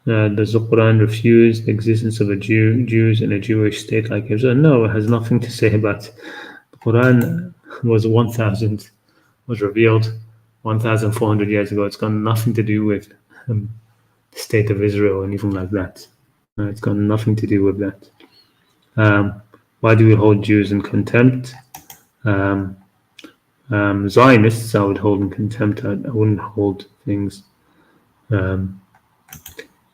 Does the Quran refuse the existence of Jews in a Jewish state like Israel? No, it has nothing to say about it. The Quran was revealed 1,400 years ago. It's got nothing to do with the state of Israel or anything like that. It's got nothing to do with that. Why do we hold Jews in contempt? Zionists I would hold in contempt. I wouldn't hold things.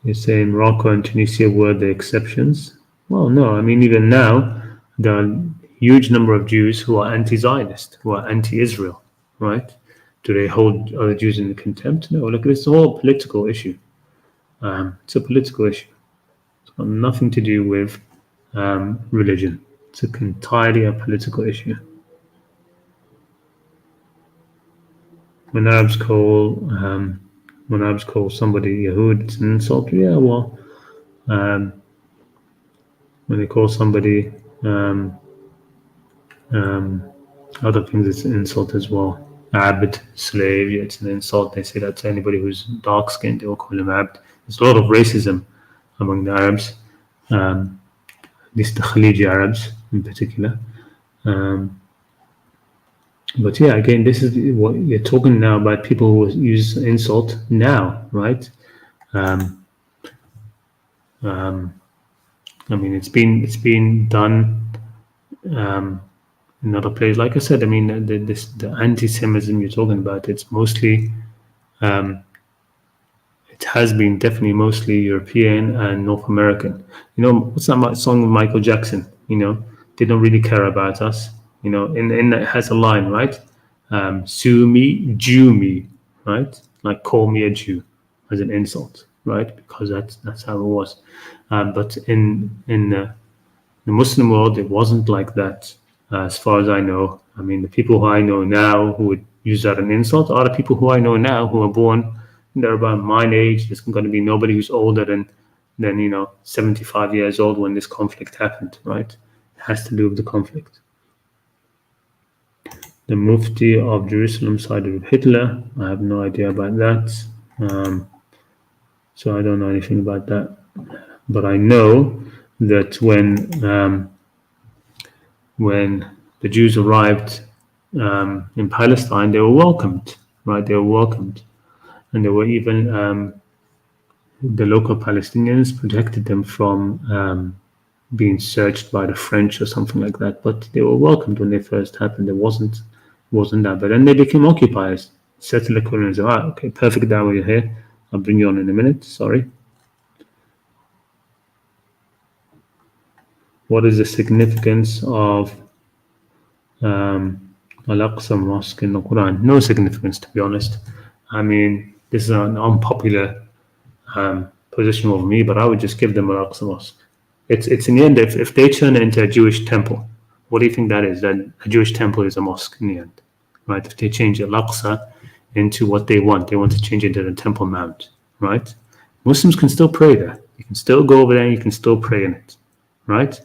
You're saying Morocco and Tunisia were the exceptions? Well, no. I mean, even now, there are a huge number of Jews who are anti-Zionist, who are anti-Israel, right? Do they hold other Jews in contempt? No. Look, it's a whole political issue. It's a political issue. It's got nothing to do with religion. It's entirely a political issue. When Arabs call somebody Yahud, it's an insult. Yeah, well, when they call somebody other things, it's an insult as well. Abd, slave, yeah, it's an insult. They say that to anybody who's dark-skinned, they will call him Abd. There's a lot of racism among the Arabs, at least the Khaliji Arabs in particular. But yeah, again, this is what you're talking now about, people who use insult now, right? I mean, it's been done in other places. Like I said, I mean, the anti-Semitism you're talking about, it's mostly, it has been definitely mostly European and North American. What's that song of Michael Jackson? They don't really care about us. In it has a line, right? Sue me, Jew me, right? Like call me a Jew as an insult, right? Because that's how it was. But in the Muslim world, it wasn't like that, as far as I know. I mean, the people who I know now who would use that as an insult are the people who I know now who are born. They're about my age. There's going to be nobody who's older than 75 years old when this conflict happened, right? It has to do with the conflict. The Mufti of Jerusalem sided with Hitler. I have no idea about that. So I don't know anything about that. But I know that when the Jews arrived in Palestine, they were welcomed, right? They were welcomed. And they were even, the local Palestinians protected them from being searched by the French or something like that. But they were welcomed when they first happened. It wasn't that. But then they became occupiers. Settler colonies. Okay, perfect, that you're here. I'll bring you on in a minute. Sorry. What is the significance of Al-Aqsa Mosque in the Quran? No significance, to be honest. I mean, this is an unpopular position of me, but I would just give them Al-Aqsa Mosque. It's in the end, if they turn it into a Jewish temple, what do you think that is? Then a Jewish temple is a mosque in the end, right? If they change Al-Aqsa into what they want to change it into the Temple Mount, right? Muslims can still pray there. You can still go over there and you can still pray in it, right?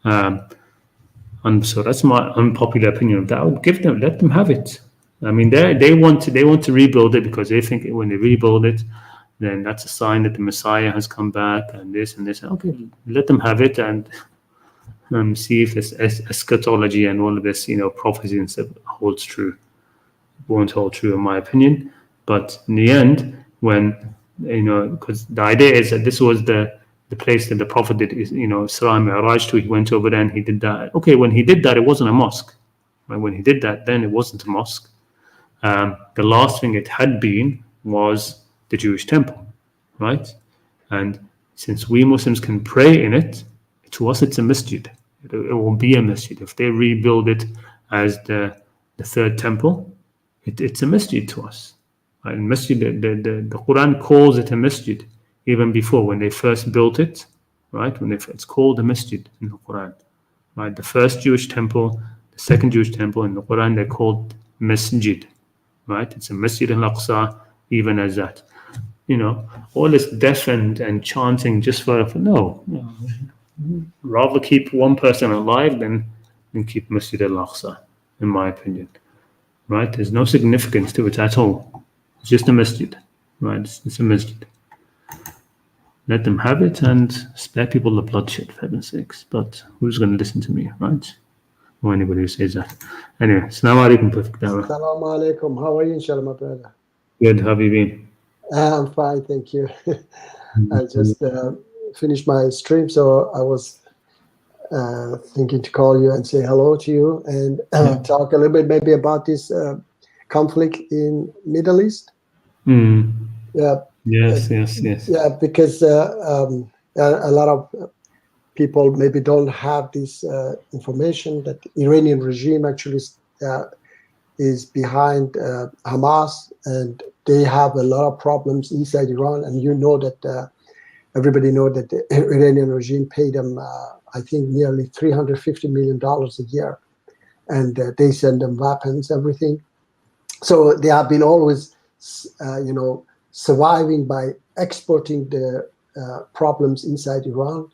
And so that's my unpopular opinion of that. I would let them have it. I mean, they want to rebuild it because they think when they rebuild it, then that's a sign that the Messiah has come back and this and this. Okay, let them have it and see if this eschatology and all of this, prophecy and stuff holds true. It won't hold true in my opinion. But in the end, when, because the idea is that this was the place that the Prophet did, Isra Mi'raj to, he went over there and he did that. Okay, when he did that, it wasn't a mosque. Right? When he did that, then it wasn't a mosque. The last thing it had been was the Jewish temple, right? And since we Muslims can pray in it, to us it's a masjid. It will be a masjid. If they rebuild it as the third temple, it's a masjid to us. Right? And masjid, the Quran calls it a masjid even before when they first built it, right? It's called a masjid in the Quran, right? The first Jewish temple, the second Jewish temple in the Quran, they're called masjid, right? It's a Masjid al-Aqsa, even as that. All this death and chanting just for no. Rather keep one person alive than keep Masjid al-Aqsa, in my opinion, right? There's no significance to it at all. It's just a masjid, right? It's a masjid. Let them have it and spare people the bloodshed, for heaven's sakes. But who's going to listen to me, right? Or anybody who says that. Anyway, Assalamu alaikum, perfect dawah. Assalamu alaikum. How are you, inshallah, my brother? Good, how have you been? I'm fine, thank you. I just finished my stream, so I was thinking to call you and say hello to you and talk a little bit maybe about this conflict in Middle East. Yeah. Yes. Yeah, because a lot of people maybe don't have this information that the Iranian regime actually is behind Hamas, and they have a lot of problems inside Iran. And that everybody know that the Iranian regime paid them, I think, nearly $350 million a year, and they send them weapons, everything. So they have been always, surviving by exporting the problems inside Iran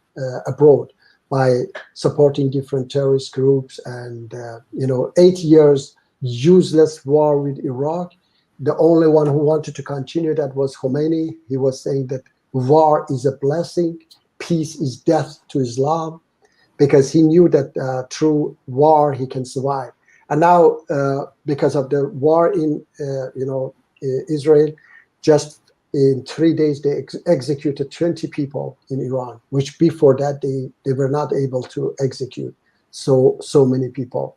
abroad by supporting different terrorist groups. And 8 years useless war with Iraq. The only one who wanted to continue that was Khomeini. He was saying that war is a blessing, peace is death to Islam, because he knew that through war he can survive. And now, because of the war in Israel, just in 3 days they executed 20 people in Iran, which before that they were not able to execute so many people.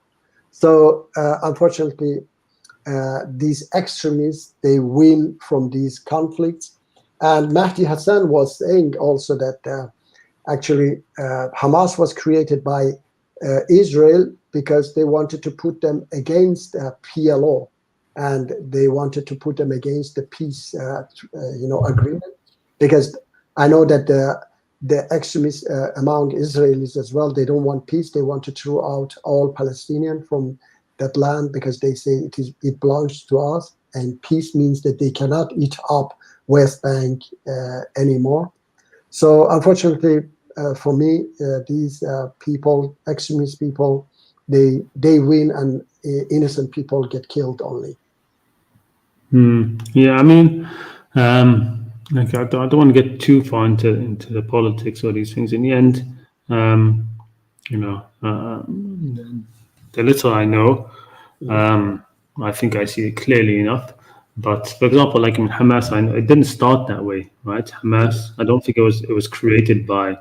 So unfortunately, these extremists, they win from these conflicts. And Mahdi Hassan was saying also that actually Hamas was created by Israel because they wanted to put them against PLO, and they wanted to put them against the peace agreement, because I know that the extremists among Israelis as well, they don't want peace. They want to throw out all Palestinian from that land because they say it belongs to us, and peace means that they cannot eat up West Bank anymore. So unfortunately for me, these people, extremist people, they win, and innocent people get killed only. Yeah, I mean, like I don't want to get too far into the politics or these things. In the end, um, you know, the little I know, I think I see it clearly enough. But for example, like in Hamas, I know it didn't start that way, right? Hamas, I don't think it was created by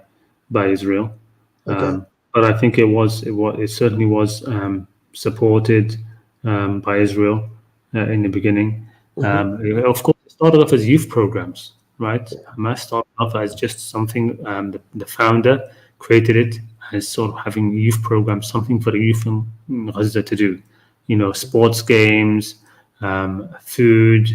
Israel, Okay. but I think it certainly was supported by Israel in the beginning. Hmm. Of course, it started off as youth programs, right? Yeah. Hamas started off as just something. The founder created it as sort of having youth programs, something for the youth in Gaza to do. You know, sports games, food,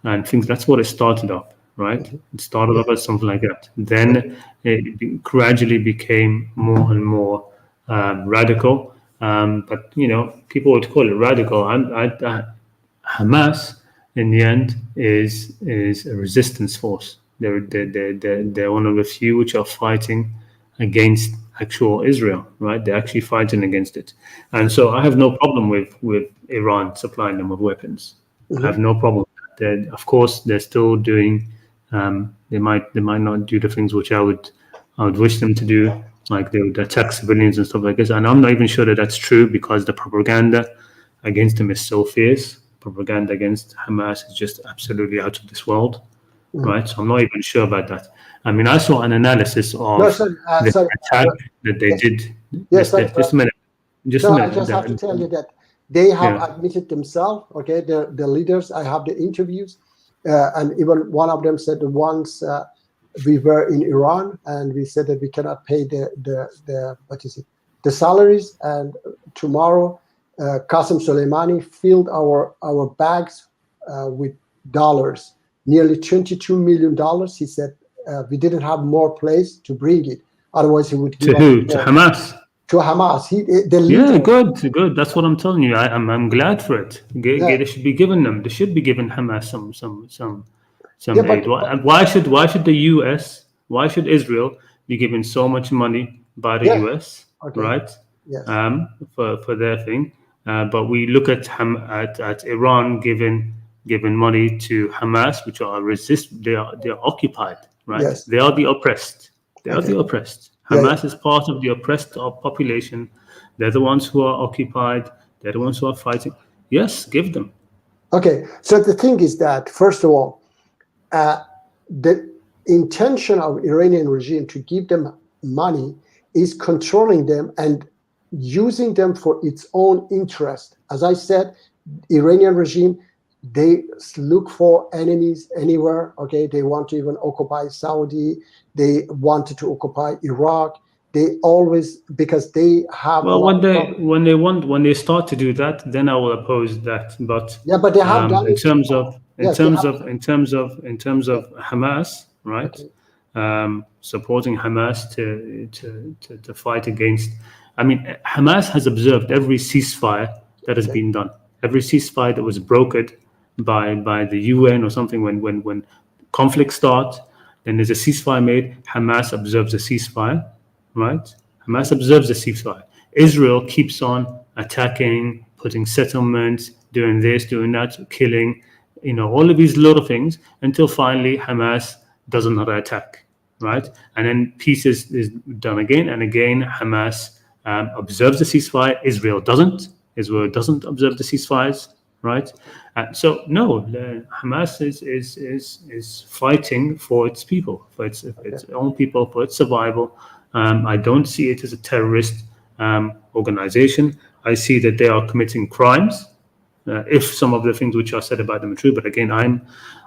and things. That's what it started off, right? It started Yeah. off as something like that. Okay. Then gradually became more and more radical. But you know, people would call it radical. Hamas, in the end, is a resistance force. They're one of the few which are fighting against actual Israel, right? They're actually fighting against it, and so I have no problem with Iran supplying them with weapons. I have Hmm. no problem. Of course, they're still doing. They might not do the things which I would wish them to do, like they would attack civilians and stuff like this. And I'm not even sure that that's true because the propaganda against them is so fierce. Propaganda against Hamas is just absolutely out of this world, Hmm. right? So I'm not even sure about that. I mean, I saw an analysis No, of sorry. the Sorry. attack that they Yes. did. Yes. Sorry. Just a minute. Just a No, I minute. just have to tell you that they have Yeah. admitted themselves. Okay, the leaders. I have the interviews, and even one of them said that once we were in Iran and we said that we cannot pay the what is it, the salaries, and tomorrow Qasem Soleimani filled our bags with dollars, nearly $22 million. He said we didn't have more place to bring it, otherwise he would give To us who? To more. Hamas. To Hamas. The Yeah, leader. good, good. That's what I'm telling you. I'm glad for it. Yeah, They should be given them. They should be giving Hamas yeah, some aid. Why should the U.S. Why should Israel be given so much money by the yeah, U.S. okay, right? yes, For their thing, but we look at Iran giving money to Hamas, which are resist. They are occupied, right? yes, They are the oppressed. They are okay, the oppressed. yeah, yeah. Hamas is part of the oppressed population. They're the ones who are occupied. They're the ones who are fighting. Yes, give them. Okay, so the thing is that, first of all, the intention of Iranian regime to give them money is controlling them and using them for its own interest. As I said, Iranian regime, they look for enemies anywhere. Okay, they want to even occupy Saudi. They wanted to occupy Iraq. They always, because they have a Well, lot of problems. when they start to do that, then I will oppose that. But Yeah, but they have done in it terms before. of Yes, they have done it. Yeah. Hamas, right? Okay. Supporting Hamas to fight against. I mean, Hamas has observed every ceasefire that has Okay. been done, every ceasefire that was brokered by the UN or something. When conflict starts, then there's a ceasefire made. Hamas observes a ceasefire, right? Hamas observes the ceasefire. Israel keeps on attacking, putting settlements, doing this, doing that, killing, all of these little things until finally Hamas does another attack, right? And then peace is done again and again. Hamas observes the ceasefire. Israel doesn't. Israel doesn't observe the ceasefires, right? So no, Hamas is fighting for its people, for its Okay. own people, for its survival. I don't see it as a terrorist organization. I see that they are committing crimes. If some of the things which are said about them are true, but again,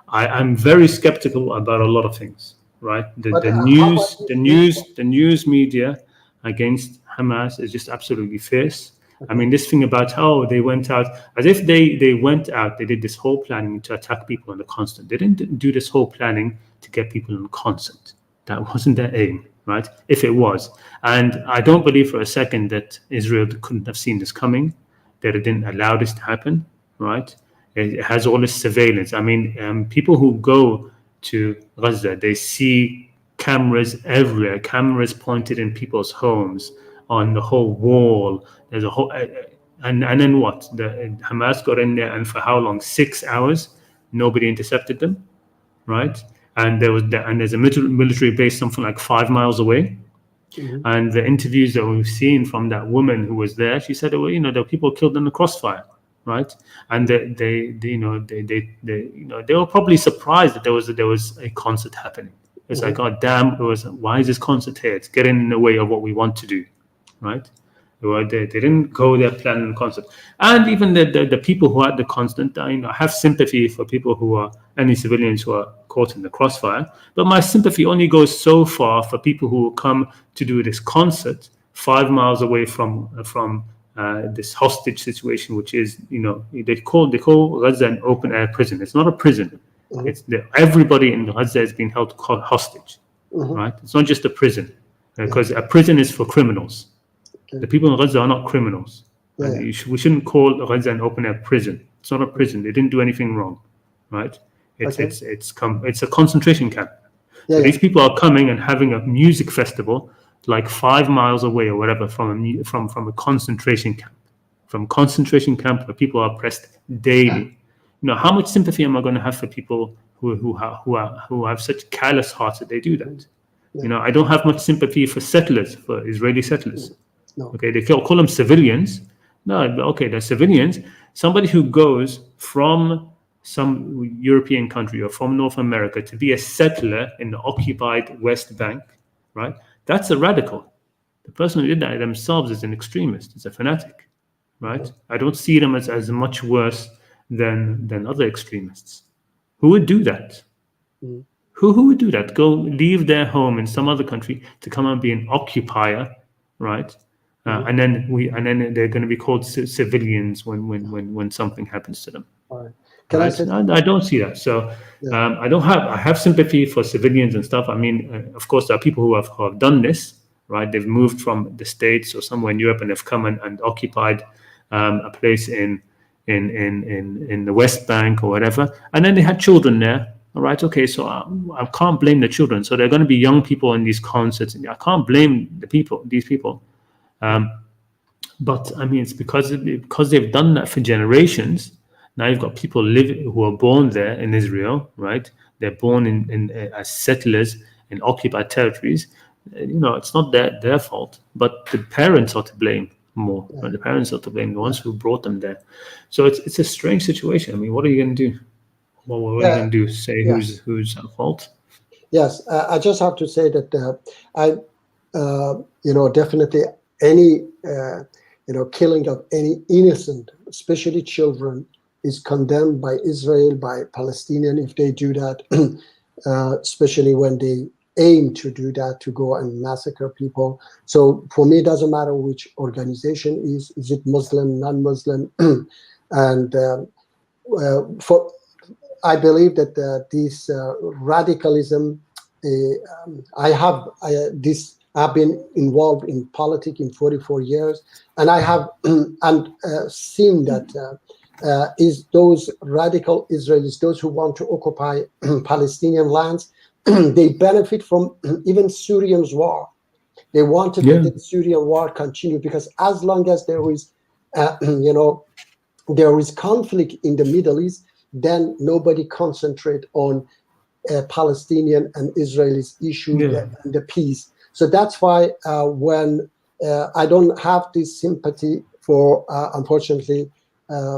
I'm very skeptical about a lot of things. Right? The But the how about news the this thing? news the news media against Hamas is just absolutely fierce. I Okay. mean, this thing about how they went out, as if they went out, they did this whole planning to attack people on the constant. They didn't do this whole planning to get people on constant. That wasn't their aim, right? If it was. And I don't believe for a second that Israel couldn't have seen this coming, that it didn't allow this to happen, right? It has all this surveillance. I mean, people who go to Gaza, they see cameras everywhere, cameras pointed in people's homes, on the whole wall. There's a whole, and then what? The Hamas got in there, and for how long? 6 hours. Nobody intercepted them, right? and there's a military base something like 5 miles away. And the interviews that we've seen from that woman who was there, she said, well, you know, there were people killed in the crossfire, right? And they were probably surprised that there was a concert happening. It's like, oh damn, why is this concert here? It's getting in the way of what we want to do, right? They didn't go there planning the concert. And even the people who are at the concert, you know, I have sympathy for people who are, any civilians who are caught in the crossfire. But my sympathy only goes so far for people who come to do this concert 5 miles away from this hostage situation, which is, you know, they call Gaza an open air prison. It's not a prison. It's everybody in Gaza is being held hostage, right? It's not just a prison, because a prison is for criminals. The people in Gaza are not criminals. We shouldn't call Gaza an open-air prison. It's not a prison. They didn't do anything wrong, right? It's a concentration camp. So these people are coming and having a music festival like 5 miles away or whatever from a concentration camp. From concentration camp where people are oppressed daily. You know, how much sympathy am I going to have for people who have such careless hearts that they do that? You know, I don't have much sympathy for settlers, for Israeli settlers. No. Okay, they call them civilians. No, okay, they're civilians. Somebody who goes from some European country or from North America to be a settler in the occupied West Bank, right? That's a radical. The person who did that themselves is an extremist, is a fanatic, right? I don't see them as much worse than other extremists. Who would do that? Who would do that? Go leave their home in some other country to come and be an occupier, right? And then they're going to be called civilians when something happens to them. I don't see that. So I have sympathy for civilians and stuff. I mean, of course, there are people who have done this, right? They've moved from the States or somewhere in Europe and they've come and occupied a place in the West Bank or whatever, and then they had children there. All right, okay, so I can't blame the children. So there are going to be young people in these concerts, and I can't blame these people. But I mean, it's because they've done that for generations. Now you've got people who are born there in Israel, right? They're born as settlers in occupied territories. You know, it's not their fault, but the parents are to blame more. Right? The parents are to blame, the ones who brought them there. So it's a strange situation. I mean, what are you going to do? What are you going to do? Say who's at fault? Yes, I just have to say that definitely any killing of any innocent, especially children, is condemned by Israel, by Palestinian if they do that, especially when they aim to do that, to go and massacre people. So for me, it doesn't matter which organization is it Muslim, non-Muslim, and I believe that this radicalism, I've been involved in politics in 44 years, and I have seen that is those radical Israelis, those who want to occupy Palestinian lands, they benefit from even Syrian's war. They wanted that the Syrian war continue, because as long as there is, there is conflict in the Middle East, then nobody concentrate on Palestinian and Israelis issue and the peace. So that's why when I don't have this sympathy for, unfortunately,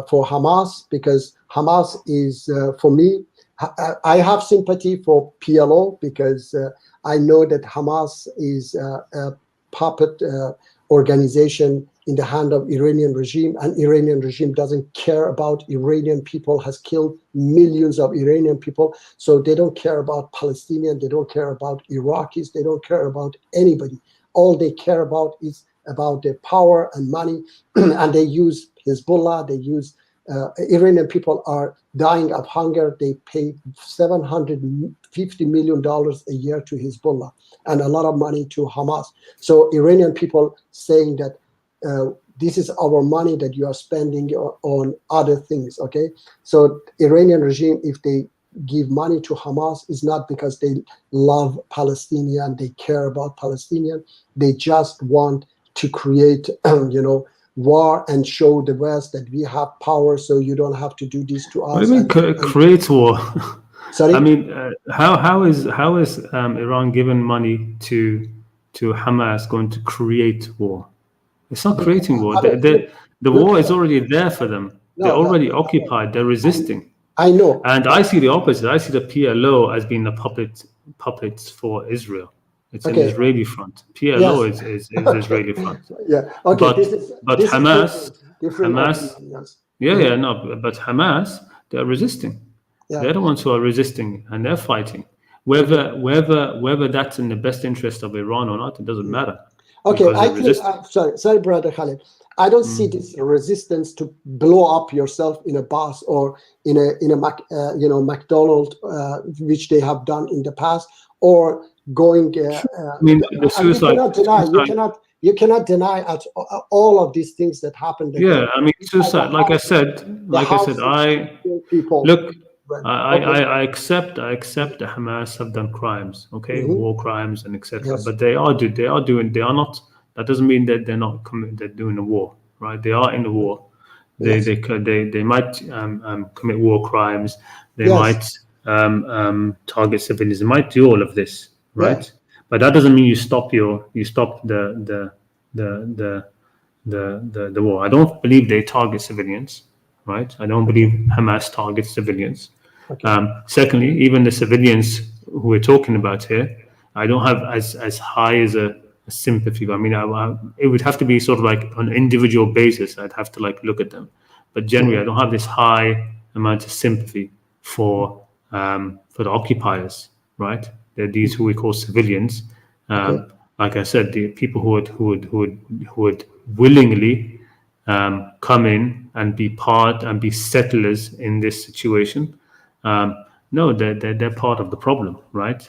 for Hamas, because Hamas is, for me, I have sympathy for PLO, because I know that Hamas is a puppet organization in the hand of Iranian regime, and Iranian regime doesn't care about Iranian people, has killed millions of Iranian people. So they don't care about Palestinians, they don't care about Iraqis, they don't care about anybody. All they care about is about their power and money, and they use Hezbollah, they use Iranian people are dying of hunger. They pay $750 million a year to Hezbollah and a lot of money to Hamas. So Iranian people saying that this is our money that you are spending on other things, okay? So Iranian regime, if they give money to Hamas, is not because they love Palestinian, they care about Palestinian. They just want to create, war and show the West that we have power, so you don't have to do this to us. What do you mean create war? Sorry? I mean, how is Iran giving money to Hamas going to create war? It's not creating war. I mean, The look, war is already there for them. They're no, already occupied. They're resisting. I know. And I see the opposite. I see the PLO as being the puppets for Israel. It's an Okay. Israeli front. PLO Yes. is Israeli front. Yeah. Okay. But This Hamas, is different Hamas, opinion, yes. yeah, no, but Hamas, they're resisting. Yeah. They're the ones who are resisting, and they're fighting. Whether that's in the best interest of Iran or not, it doesn't matter. Okay, because I they're think, resisting. sorry, Brother Khalid. I don't see this resistance to blow up yourself in a bus or in a McDonald's, which they have done in the past, or going. I mean, the and suicide. you cannot deny at all of these things that happened. Yeah, I mean, suicide. Like I said, people. Look. I accept that Hamas have done crimes, okay, war crimes and etc. Yes. But they are not. That doesn't mean that they're not they're doing a war, right? They are in the war. Yes. They might commit war crimes. They might target civilians. They might do all of this, right? Yeah. But that doesn't mean you stop the war. I don't believe they target civilians. Right, I don't believe Hamas targets civilians. Okay. Secondly, even the civilians who we're talking about here, I don't have as high as a sympathy. I mean, it would have to be sort of like on an individual basis. I'd have to like look at them, but generally, I don't have this high amount of sympathy for the occupiers. Right, they're these who we call civilians. Like I said, the people who would willingly come in and be part and be settlers in this situation. No, they're part of the problem, right?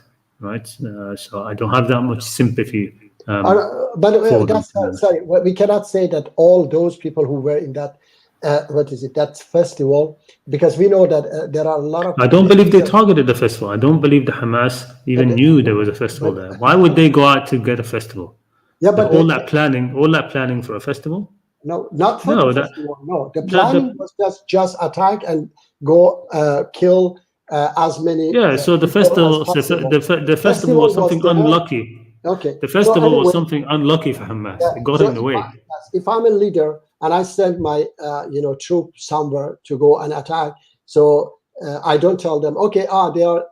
So I don't have that much sympathy. But that's sorry, we cannot say that all those people who were in that that festival, because we know that there are a lot of. I don't believe they targeted the festival. I don't believe the Hamas even knew there was a festival there. Why would they go out to get a festival? Yeah, but all that planning for a festival. No, not for the festival. No, the planning was just attack and go kill as many. Yeah, so the festival, the festival was something unlucky. Okay, the festival was something unlucky for Hamas. It got in the way. If I'm a leader and I send my troop somewhere to go and attack, so I don't tell them, okay, they are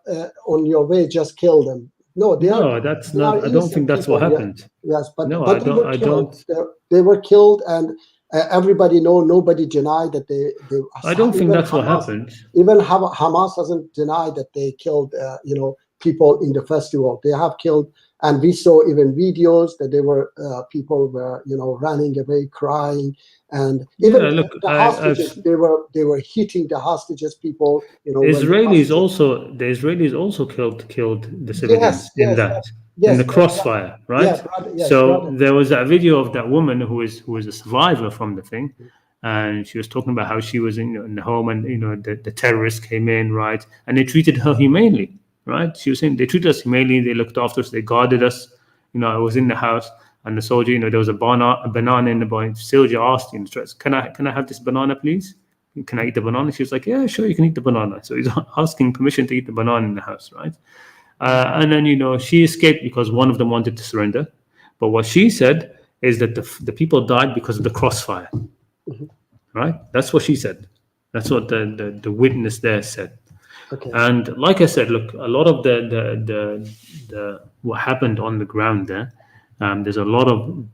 on your way, just kill them. No, that's not. I don't think that's what happened. Yes, but no, but I don't. They were killed, and everybody nobody denied that they. I don't think that's what happened. Even Hamas hasn't denied that they killed, people in the festival. They have killed, and we saw even videos that they were people were running away, crying, and even the hostages. They were hitting the hostages. People, the Israelis also killed the civilians in the crossfire, right? So there was that video of that woman who was a survivor from the thing, and she was talking about how she was in the home, and the terrorists came in, right, and they treated her humanely, right? She was saying they treated us humanely, they looked after us, they guarded us. I was in the house, and the soldier, there was a banana in the bowl. Soldier asked, can I have this banana, please? Can I eat the banana? She was like, yeah, sure, you can eat the banana. So he's asking permission to eat the banana in the house, right? And then, she escaped because one of them wanted to surrender. But what she said is that the people died because of the crossfire, right? That's what she said. That's what the witness there said. Okay. And like I said, look, a lot of the what happened on the ground there, there's a lot of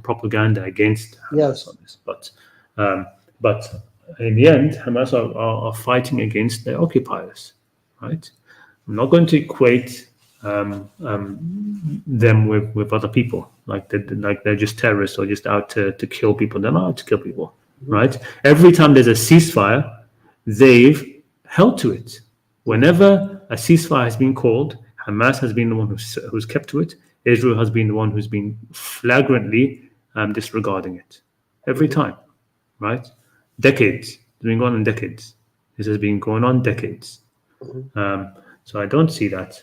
propaganda against Hamas on this. But in the end, Hamas are fighting against their occupiers, right? I'm not going to equate them with other people, like they're just terrorists or just out to kill people. They're not out to kill people, right? Every time there's a ceasefire, they've held to it. Whenever a ceasefire has been called, Hamas has been the one who's kept to it. Israel has been the one who's been flagrantly disregarding it. Every time, right? Decades. It's been going on decades. This has been going on decades. So I don't see that.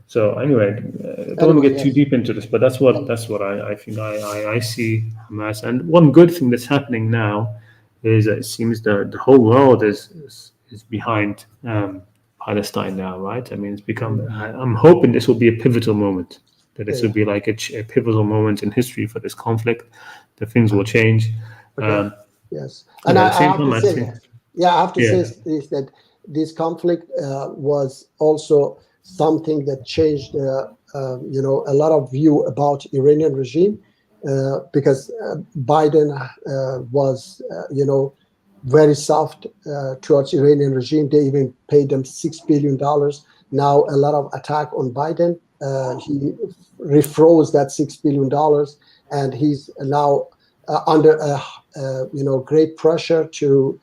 So anyway, I don't want to get too deep into this, but that's what I think I see Hamas. And one good thing that's happening now is that it seems the whole world is behind Palestine now, right? I mean, it's become. I'm hoping this will be a pivotal moment. That this will be like a pivotal moment in history for this conflict. That things will change. Okay. Yes, and At I the same have time, to I say, think, yeah, I have to say yeah, is that this conflict was also something that changed, you know, a lot of view about Iranian regime, because Biden was, you know, very soft towards Iranian regime. They even paid them $6 billion. Now a lot of attack on Biden. He refroze that $6 billion, and he's now under you know, great pressure to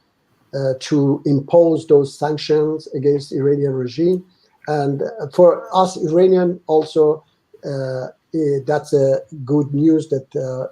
impose those sanctions against Iranian regime. And for us Iranian also, that's a good news that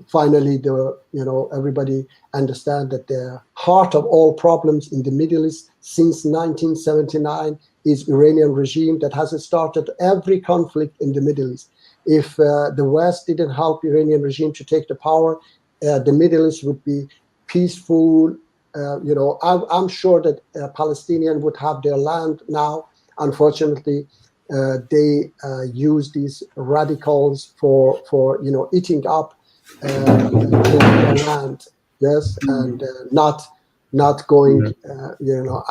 finally the, you know, everybody understand that the heart of all problems in the Middle East since 1979 is Iranian regime that has started every conflict in the Middle East. If the West didn't help Iranian regime to take the power, the Middle East would be peaceful. You know, I'm sure that Palestinians would have their land now. Unfortunately, they use these radicals for you know, eating up their land. Yes, and not going you know,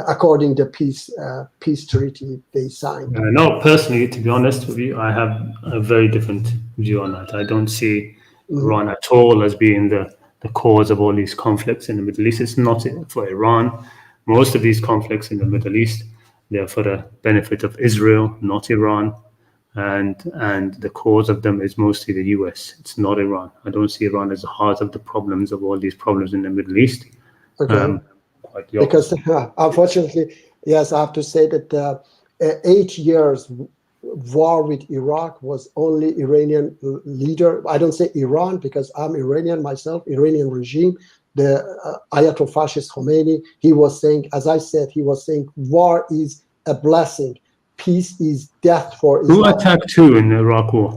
according to peace treaty they signed. no, personally, to be honest with you, I have a very different view on that. I don't see Mhm. Iran at all as being the cause of all these conflicts in the Middle East. It's not for Iran. Most of these conflicts in the Middle East, they're for the benefit of Israel, not Iran. And the cause of them is mostly the US. It's not Iran. I don't see Iran as the heart of the problems of all these problems in the Middle East. Okay. Quite the Because opposite. unfortunately, yes, I have to say that 8 years war with Iraq was only Iranian leader. I don't say Iran because I'm Iranian myself, Iranian regime. The Ayatollah fascist Khomeini, he was saying, as I said, he was saying, war is a blessing, peace is death for Who Islam. attacked who in the Iraq War?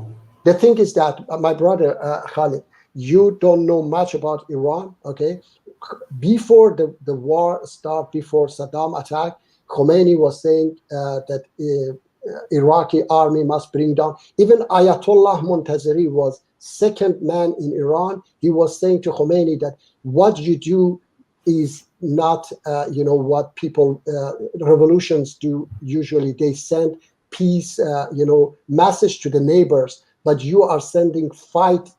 The thing is that, my brother Khalid, you don't know much about Iran, okay? Before the war start, before Saddam attack, Khomeini was saying that Iraqi army must bring down. Even Ayatollah Montazeri was second man in Iran. He was saying to Khomeini that what you do is not, you know, what people revolutions do. Usually, they send peace, you know, message to the neighbors, but you are sending fight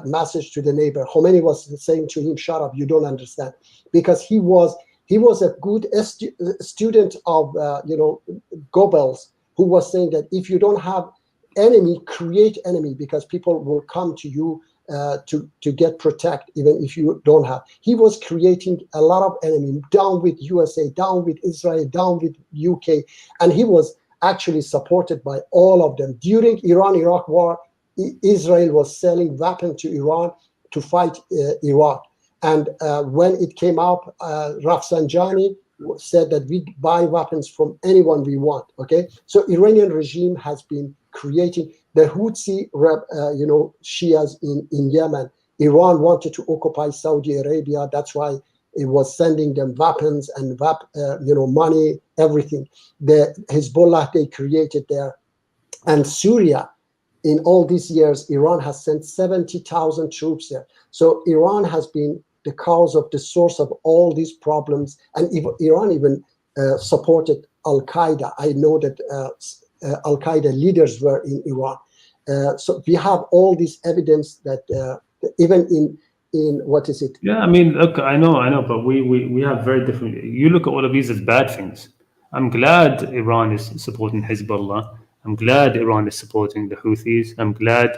message to the neighbor. Khomeini was saying to him, "Shut up! You don't understand," because he was a good student of you know, Goebbels, who was saying that if you don't have enemy, create enemy, because people will come to you to get protect even if you don't have. He was creating a lot of enemy, down with USA, down with Israel, down with UK, and he was actually supported by all of them. During Iran-Iraq war, Israel was selling weapons to Iran to fight Iraq. And when it came up, Rafsanjani said that we buy weapons from anyone we want. Okay, so Iranian regime has been creating the Houthi, you know, Shias in Yemen. Iran wanted to occupy Saudi Arabia. That's why it was sending them weapons and you know, money, everything. The Hezbollah they created there, and Syria. In all these years, Iran has sent 70,000 troops there. So Iran has been the cause of the source of all these problems. And Iran even supported Al-Qaeda. I know that Al-Qaeda leaders were in Iran. So we have all this evidence that even in what is it? Yeah, I mean, look, I know, but we have very different. You look at all of these as bad things. I'm glad Iran is supporting Hezbollah. I'm glad Iran is supporting the Houthis. I'm glad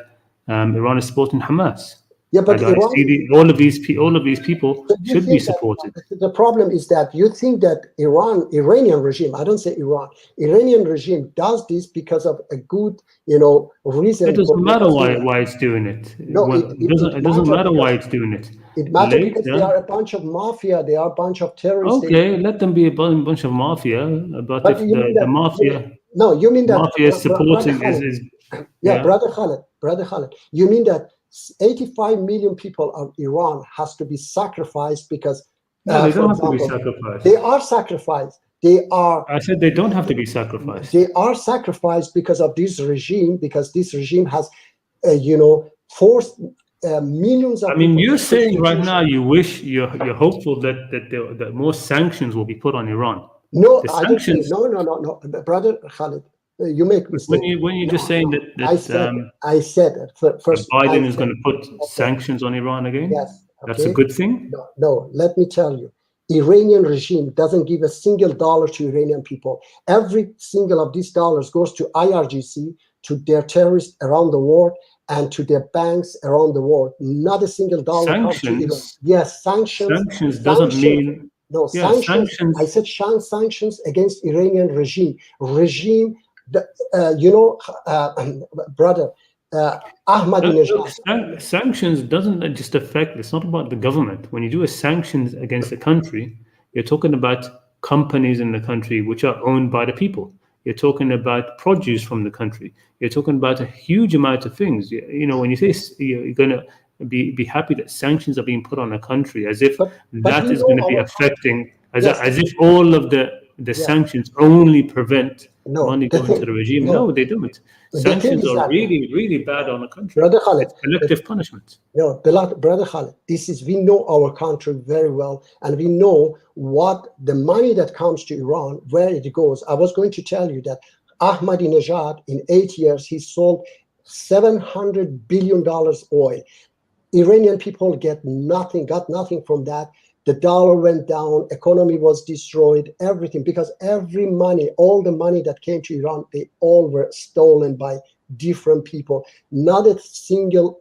Iran is supporting Hamas. Yeah, but I Iran. see all of these people So you should be think that supported. the problem is that you think that Iranian regime, I don't say Iran, Iranian regime does this because of a good, you know, It reason for doesn't matter doing it. why it's doing it. No, It doesn't matter why it's doing it. it matter because they Later, are a bunch of mafia, they are a bunch of terrorists. okay, let them be a bunch of mafia. But But if you mean the that, no, you mean that, mafia is brother supporting Khalid, is yeah, yeah. brother Khalid, you mean that 85 million people of Iran has to be sacrificed because, No, they for don't have to be example, sacrificed. they are sacrificed. They are. I said they don't have to be sacrificed. They are sacrificed because of this regime, because this regime has, forced millions of. I mean, people you're to saying right prostitution. now you're hopeful that more sanctions will be put on Iran. No, The I don't say. sanctions. No, brother Khalid, you make mistake. When you're just saying that I said that first. Biden is going to put sanctions on Iran again. Yes, that's a good thing. No. Let me tell you, Iranian regime doesn't give a single dollar to Iranian people. Every single of these dollars goes to IRGC, to their terrorists around the world, and to their banks around the world. Not a single dollar comes to Iran. Yes, sanctions. Sanctions doesn't mean. No, Yeah, sanctions. I said sanctions against Iranian regime. Brother Ahmadinejad. Sanctions doesn't just affect. It's not about the government. When you do a sanctions against a country, you're talking about companies in the country which are owned by the people. You're talking about produce from the country. You're talking about a huge amount of things. When you say you're going to be happy that sanctions are being put on a country, as if that is going to be affecting, as if all of the sanctions only prevent money going to the regime. No, they don't. Sanctions are really, really bad on a country. Brother Khalid, it's collective punishment. No, Brother Khalid, we know our country very well, and we know what the money that comes to Iran, where it goes. I was going to tell you that Ahmadinejad, in 8 years, he sold $700 billion oil. Iranian people got nothing from that. The dollar went down, economy was destroyed, everything, because all the money that came to Iran, they all were stolen by different people. Not a single,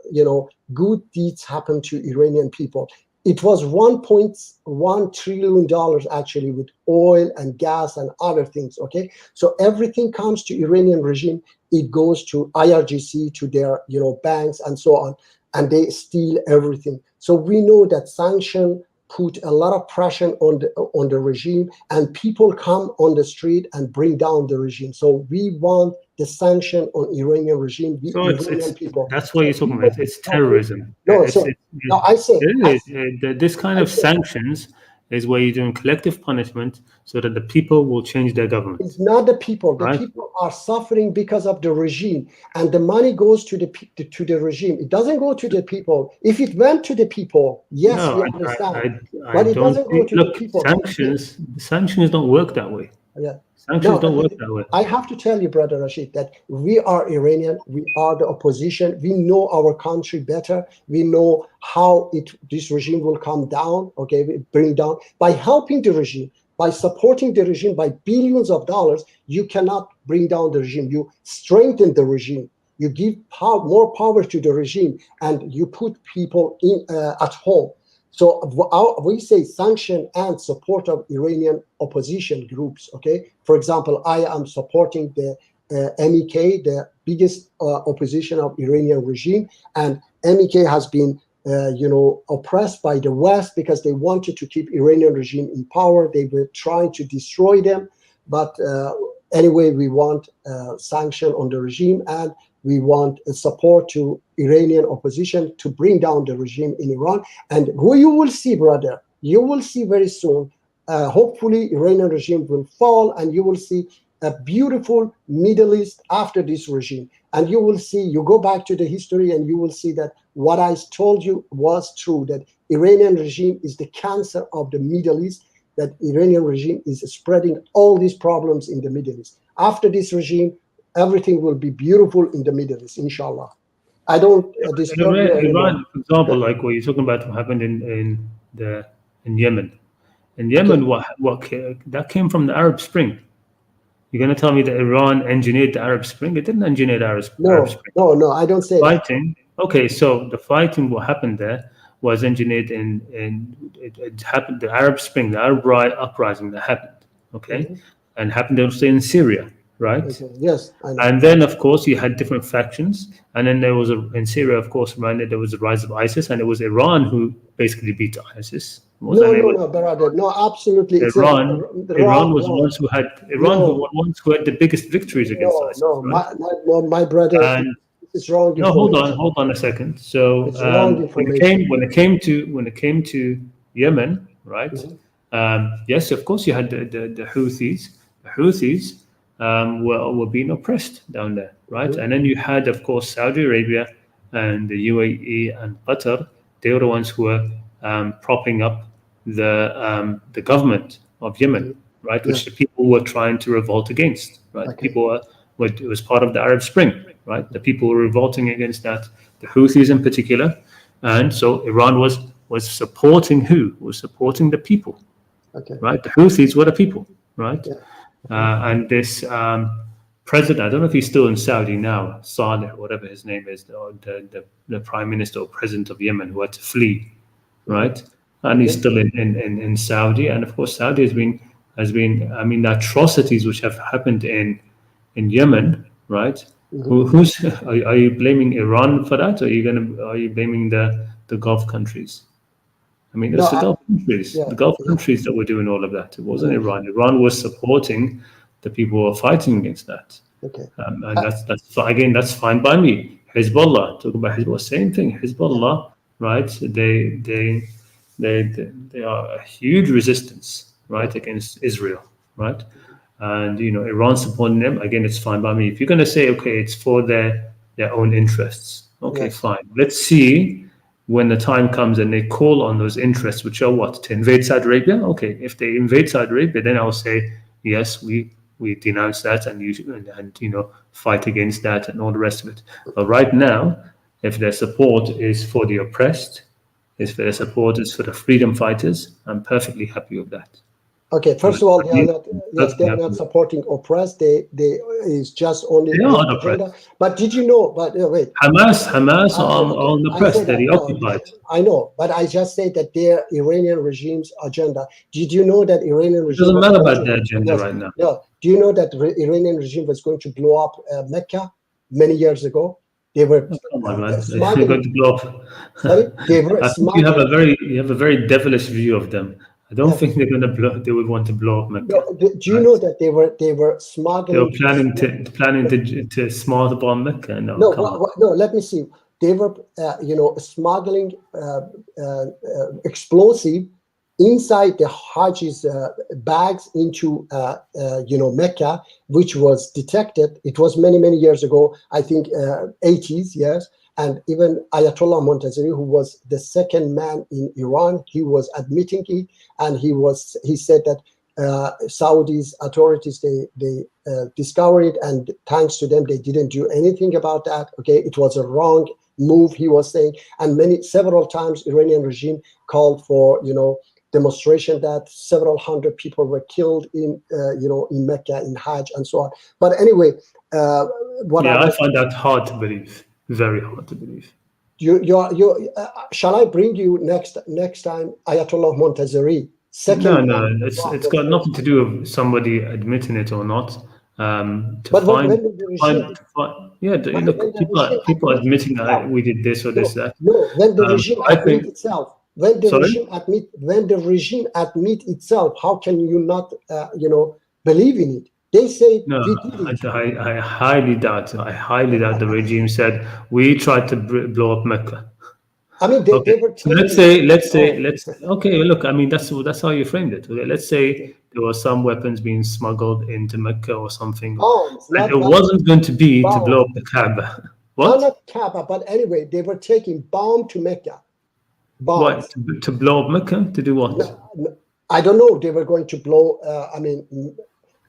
good deeds happened to Iranian people. It was $1.1 trillion actually, with oil and gas and other things, okay? So everything comes to Iranian regime, it goes to IRGC, to their, banks and so on, and they steal everything. So we know that sanction put a lot of pressure on the regime, and people come on the street and bring down the regime. So we want the sanction on Iranian regime. Iranian people. That's what you're talking about. It's terrorism. I say this kind of sanctions is where you're doing collective punishment so that the people will change their government. It's not the people. The people are suffering because of the regime, and the money goes to the regime. It doesn't go to the people. If it went to the people, yes, we understand. But it doesn't go to the people. Sanctions don't work that way. Yeah. Sanctions don't work that way. I have to tell you, Brother Rashid, that we are Iranian. We are the opposition. We know our country better. We know how this regime will come down, okay, bring down. By helping the regime, by supporting the regime by billions of dollars, you cannot bring down the regime. You strengthen the regime. You give more power to the regime, and you put people at home. So we say sanction and support of Iranian opposition groups, okay? For example, I am supporting the MEK, the biggest opposition of Iranian regime, and MEK has been oppressed by the West because they wanted to keep Iranian regime in power. They were trying to destroy them, but anyway, we want sanction on the regime, and we want support to Iranian opposition to bring down the regime in Iran. And who you will see, brother, you will see very soon, hopefully Iranian regime will fall, and you will see a beautiful Middle East after this regime. And you will see, you go back to the history, and you will see that what I told you was true, that Iranian regime is the cancer of the Middle East, that Iranian regime is spreading all these problems in the Middle East. After this regime, everything will be beautiful in the Middle East, inshallah. I don't disturb Iran, for example, like what you're talking about, what happened in Yemen. In Yemen, what that came from the Arab Spring. You're going to tell me that Iran engineered the Arab Spring? It didn't engineer the Arab Spring. No, I don't say fighting. That. Okay, so the fighting, what happened there was engineered it happened, the Arab Spring, the Arab uprising that happened, okay, and happened also in Syria, right? Okay. Yes, I know. And then, of course, you had different factions, and then there was in Syria, of course, there was the rise of ISIS, and it was Iran who basically beat ISIS. No, brother. No, absolutely. Iran was the ones who had the biggest victories against ISIS. No, right? my brother. And it's wrong. No, hold on a second. So when it came to Yemen, right? Yes, of course, you had the Houthis. The Houthis were being oppressed down there, right? And then you had, of course, Saudi Arabia and the UAE and Qatar. They were the ones who were propping up the government of Yemen, right? Which the people were trying to revolt against, right? Okay. People it was part of the Arab Spring, right? The people were revolting against that, the Houthis in particular, and so Iran was supporting who? Was supporting the people, Okay. right? The Houthis were the people, right? Yeah. And this president, I don't know if he's still in Saudi now, Saleh, whatever his name is, the prime minister or president of Yemen, who had to flee, right? And he's still in Saudi, and of course Saudi has been. I mean, the atrocities which have happened in Yemen, right? Who's are you blaming Iran for that, or are you blaming the Gulf countries? I mean, it's the Gulf countries, the Gulf countries that were doing all of that. It wasn't Iran. Iran was supporting the people who were fighting against that. Okay. And that's fine by me. Hezbollah, talk about Hezbollah, same thing. Hezbollah, right? They are a huge resistance, right, against Israel, right? And Iran supporting them, again, it's fine by me. If you're going to say, okay, it's for their own interests, okay, fine. Let's see when the time comes and they call on those interests, which are what? To invade Saudi Arabia? Okay, if they invade Saudi Arabia, then I'll say, yes, we denounce that and fight against that and all the rest of it. But right now, if their support is for the oppressed, if their support is for the freedom fighters, I'm perfectly happy with that. Okay, first of all, they're not supporting oppressed. They is just only agenda. But did you know? But wait, Hamas on the oppressed. They're the occupied. I know, but I just say that their Iranian regime's agenda. Did you know that Iranian regime? It doesn't matter about their agenda right now. No. Do you know that Iranian regime was going to blow up Mecca many years ago? They were they're going to blow up. Sorry? They were you have a very devilish view of them. I don't think they're going to blow. They would want to blow up Mecca. No, do you know that they were smuggling? They were planning to smother bomb Mecca. No, let me see. They were, smuggling explosive inside the Hajj's bags into, Mecca, which was detected. It was many, many years ago. I think 80s, yes. And even Ayatollah Montazeri, who was the second man in Iran, he was admitting it, and he said that Saudi's authorities they discovered it, and thanks to them they didn't do anything about that. Okay, it was a wrong move, he was saying, and several times Iranian regime called for demonstration that several hundred people were killed in Mecca in Hajj and so on. But anyway, I find that hard to believe. Very hard to believe. Shall I bring you next time Ayatollah Montazeri? No, it's got nothing to do with somebody admitting it or not. People admitting that we did this or this that. No, when the regime admit itself, when the regime admit itself, how can you not believe in it? They say no. I highly doubt. The regime said we tried to blow up Mecca. I mean, they were. Let's say. Okay, look. I mean, that's how you framed it. Okay, let's say there were some weapons being smuggled into Mecca or something. It wasn't going to be to blow up the Kaaba. What? Not Kaaba, but anyway, they were taking bomb to Mecca. Bombs. What? To blow up Mecca? To do what? No, I don't know. They were going to blow.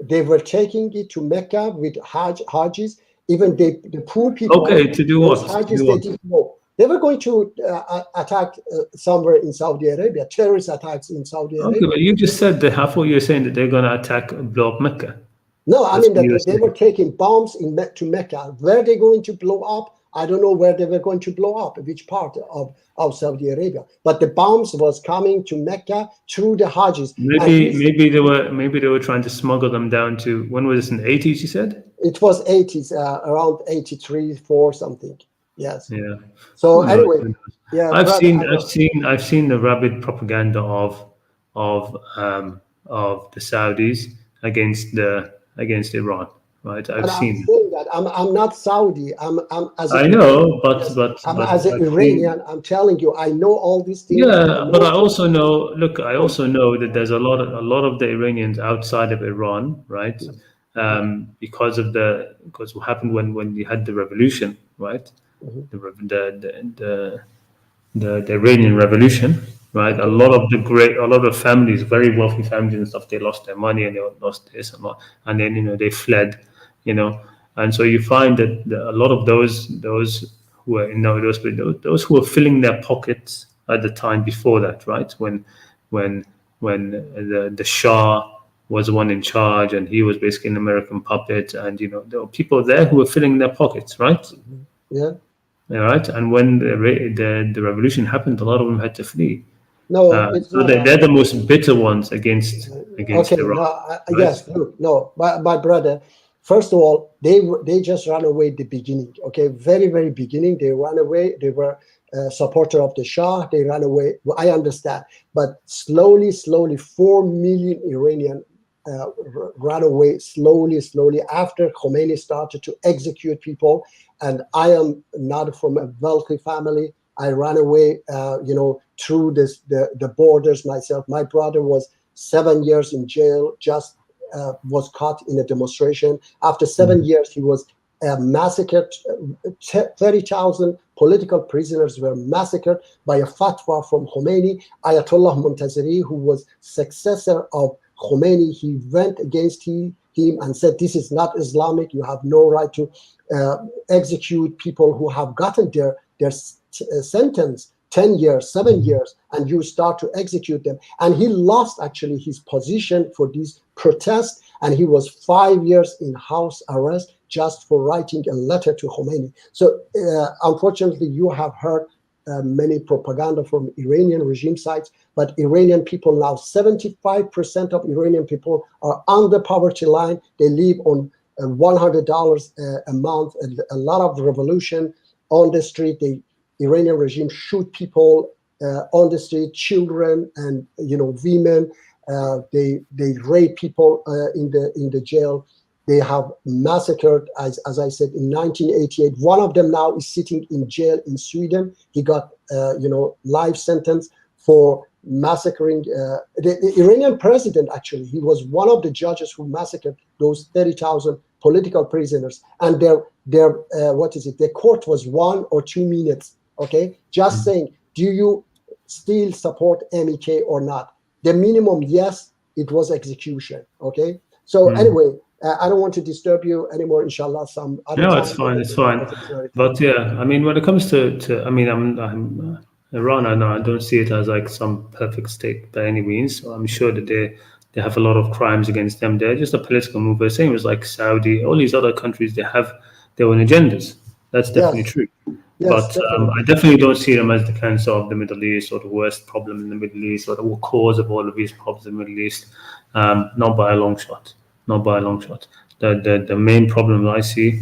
They were taking it to Mecca with Hajjis. Even the poor people. Okay, to do what? Hajjis, they didn't know. They were going to attack somewhere in Saudi Arabia, terrorist attacks in Saudi Arabia. Okay, but you just said that. I thought you were saying that they're going to attack, blow up Mecca. No, I mean that they were taking bombs to Mecca. Where they going to blow up? I don't know where they were going to blow up, which part of Saudi Arabia. But the bombs was coming to Mecca through the Hajjis. Maybe they were trying to smuggle them down to, when was this, in the 80s, you said? It was 80s, around 83, 4 something. Yes. Yeah. So anyway, yeah. I've seen the rabid propaganda of the Saudis against Iran. right? And I've I'm seen. saying that I'm not Saudi. I'm as I a know, yes, I'm as an Iranian. I'm telling you, I know all these things. I yeah, but I know. also know. Look, I also know that there's a lot of the Iranians outside of Iran, right? Because what happened when you had the revolution, right? Mhm. The rev- the Iranian Revolution, right? Okay. A lot of families, very wealthy families and stuff, they lost their money and they lost this and that, and then they fled, and so you find that a lot of those who are those who were filling their pockets at the time before that, right? When the Shah was the one in charge and he was basically an American puppet, and there were people there who were filling their pockets, right? Mhm. Yeah. All right, and when the revolution happened, a lot of them had to flee. No, it's So not. they're the most bitter ones against Okay, Iran, no, right? yes, look, no, my brother. First of all, they just ran away at the beginning. Okay, very beginning, they ran away. They were a supporter of the Shah. They ran away. Well, I understand, but slowly, 4 million Iranian ran away slowly after Khomeini started to execute people. And I am not from a wealthy family. I ran away, through the borders myself. My brother was 7 years in jail, just was caught in a demonstration. After 7 years, he was massacred. 30,000 political prisoners were massacred by a fatwa from Khomeini. Ayatollah Montazeri, who was successor of Khomeini, he went against him and said, "This is not Islamic. You have no right to execute people who have gotten their sentence 10 years, 7 years, and you start to execute them." And he lost actually his position for these protests, and he was 5 years in house arrest just for writing a letter to Khomeini. So unfortunately, you have heard many propaganda from Iranian regime sites, but Iranian people now, 75% of Iranian people are on the poverty line. They live on $100 a month. A lot of revolution on the street. The Iranian regime shoot people on the street, children and women. They rape people in the jail. They have massacred, as I said, in 1988. One of them now is sitting in jail in Sweden. He got life sentence for massacring the Iranian president. Actually, he was one of the judges who massacred those 30,000 political prisoners. And their the court was 1 or 2 minutes. Okay, just saying, do you still support MEK or not? The minimum, yes, it was execution. Okay, so anyway, I don't want to disturb you anymore. Inshallah, some other No, time. it's fine. It's fine. Okay, sorry, thank But you. yeah, I mean, when it comes to I mean, I'm Iran. I don't see it as like some perfect state by any means. So I'm sure that they have a lot of crimes against them. They're just a political mover, same as like Saudi. All these other countries, they have their own agendas. That's definitely Yes, true. yes, But I definitely. definitely don't see them as the cancer of the Middle East or the worst problem in the Middle East or the cause of all of these problems in the Middle East. Not by a long shot. Not by a long shot. The main problem I see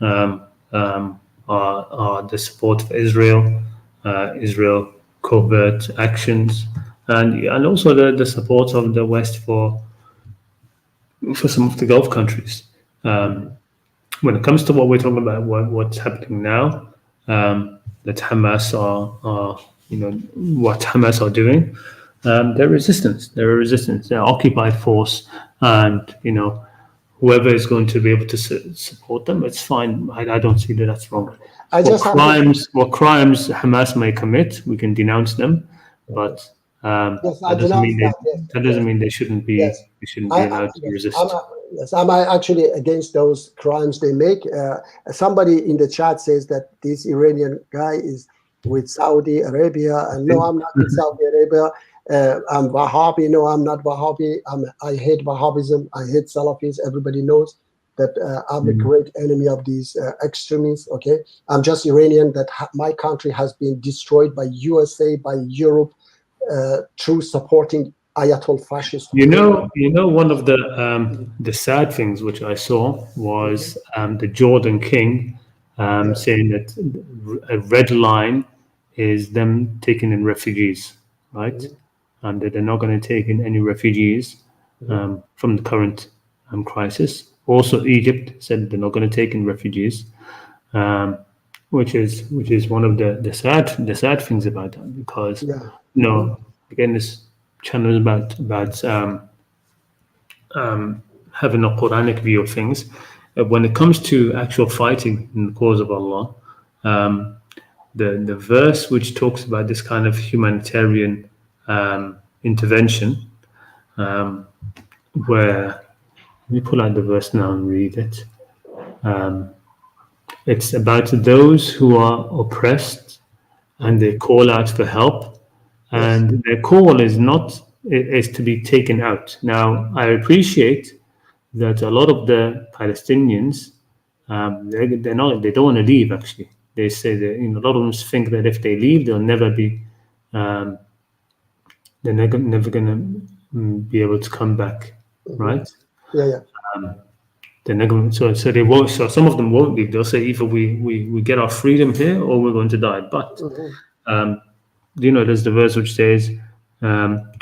um, are the support for Israel, Israel covert actions, and also the support of the West for some of the Gulf countries. When it comes to what we're talking about, what's happening now, that Hamas are what Hamas are doing, they're resistance. They're a resistance. They're occupied force, and whoever is going to be able to support them, it's fine. I don't see that that's wrong. I What just have to. crimes Hamas may commit, we can denounce them, but Yes, I that doesn't denounce mean that. Yes, that yes. doesn't mean Yes, they shouldn't be allowed to yes, resist. yes, I'm actually against those crimes they make. Somebody in the chat says that this Iranian guy is with Saudi Arabia, and no, I'm not with Saudi Arabia. I'm Wahhabi. No, I'm not Wahhabi. I hate Wahhabism. I hate Salafis. Everybody knows that I'm a great enemy of these extremists. Okay, I'm just Iranian. That my country has been destroyed by USA, by Europe, through supporting Ayatollah fascist Khomeini. One of the sad things which I saw was the Jordan king Yeah. saying that a red line is them taking in refugees, right? Mhm. And that they're not going to take in any refugees Mhm. from the current crisis also Egypt said they're not going to take in refugees, which is one of the sad things about that, because Yeah. again, this channel is about having a Quranic view of things. When it comes to actual fighting in the cause of Allah, the verse which talks about this kind of humanitarian intervention, where, let me pull out the verse now and read it. It's about those who are oppressed and they call out for help, and their call is to be taken out. Now, I appreciate that a lot of the Palestinians, they don't want to leave. Actually, they say that a lot of them think that if they leave, they'll never be, they're never going to be able to come back, right? Yeah. They're not going. So they won't. So some of them won't leave. They'll say either we get our freedom here or we're going to die. But there's the verse which says,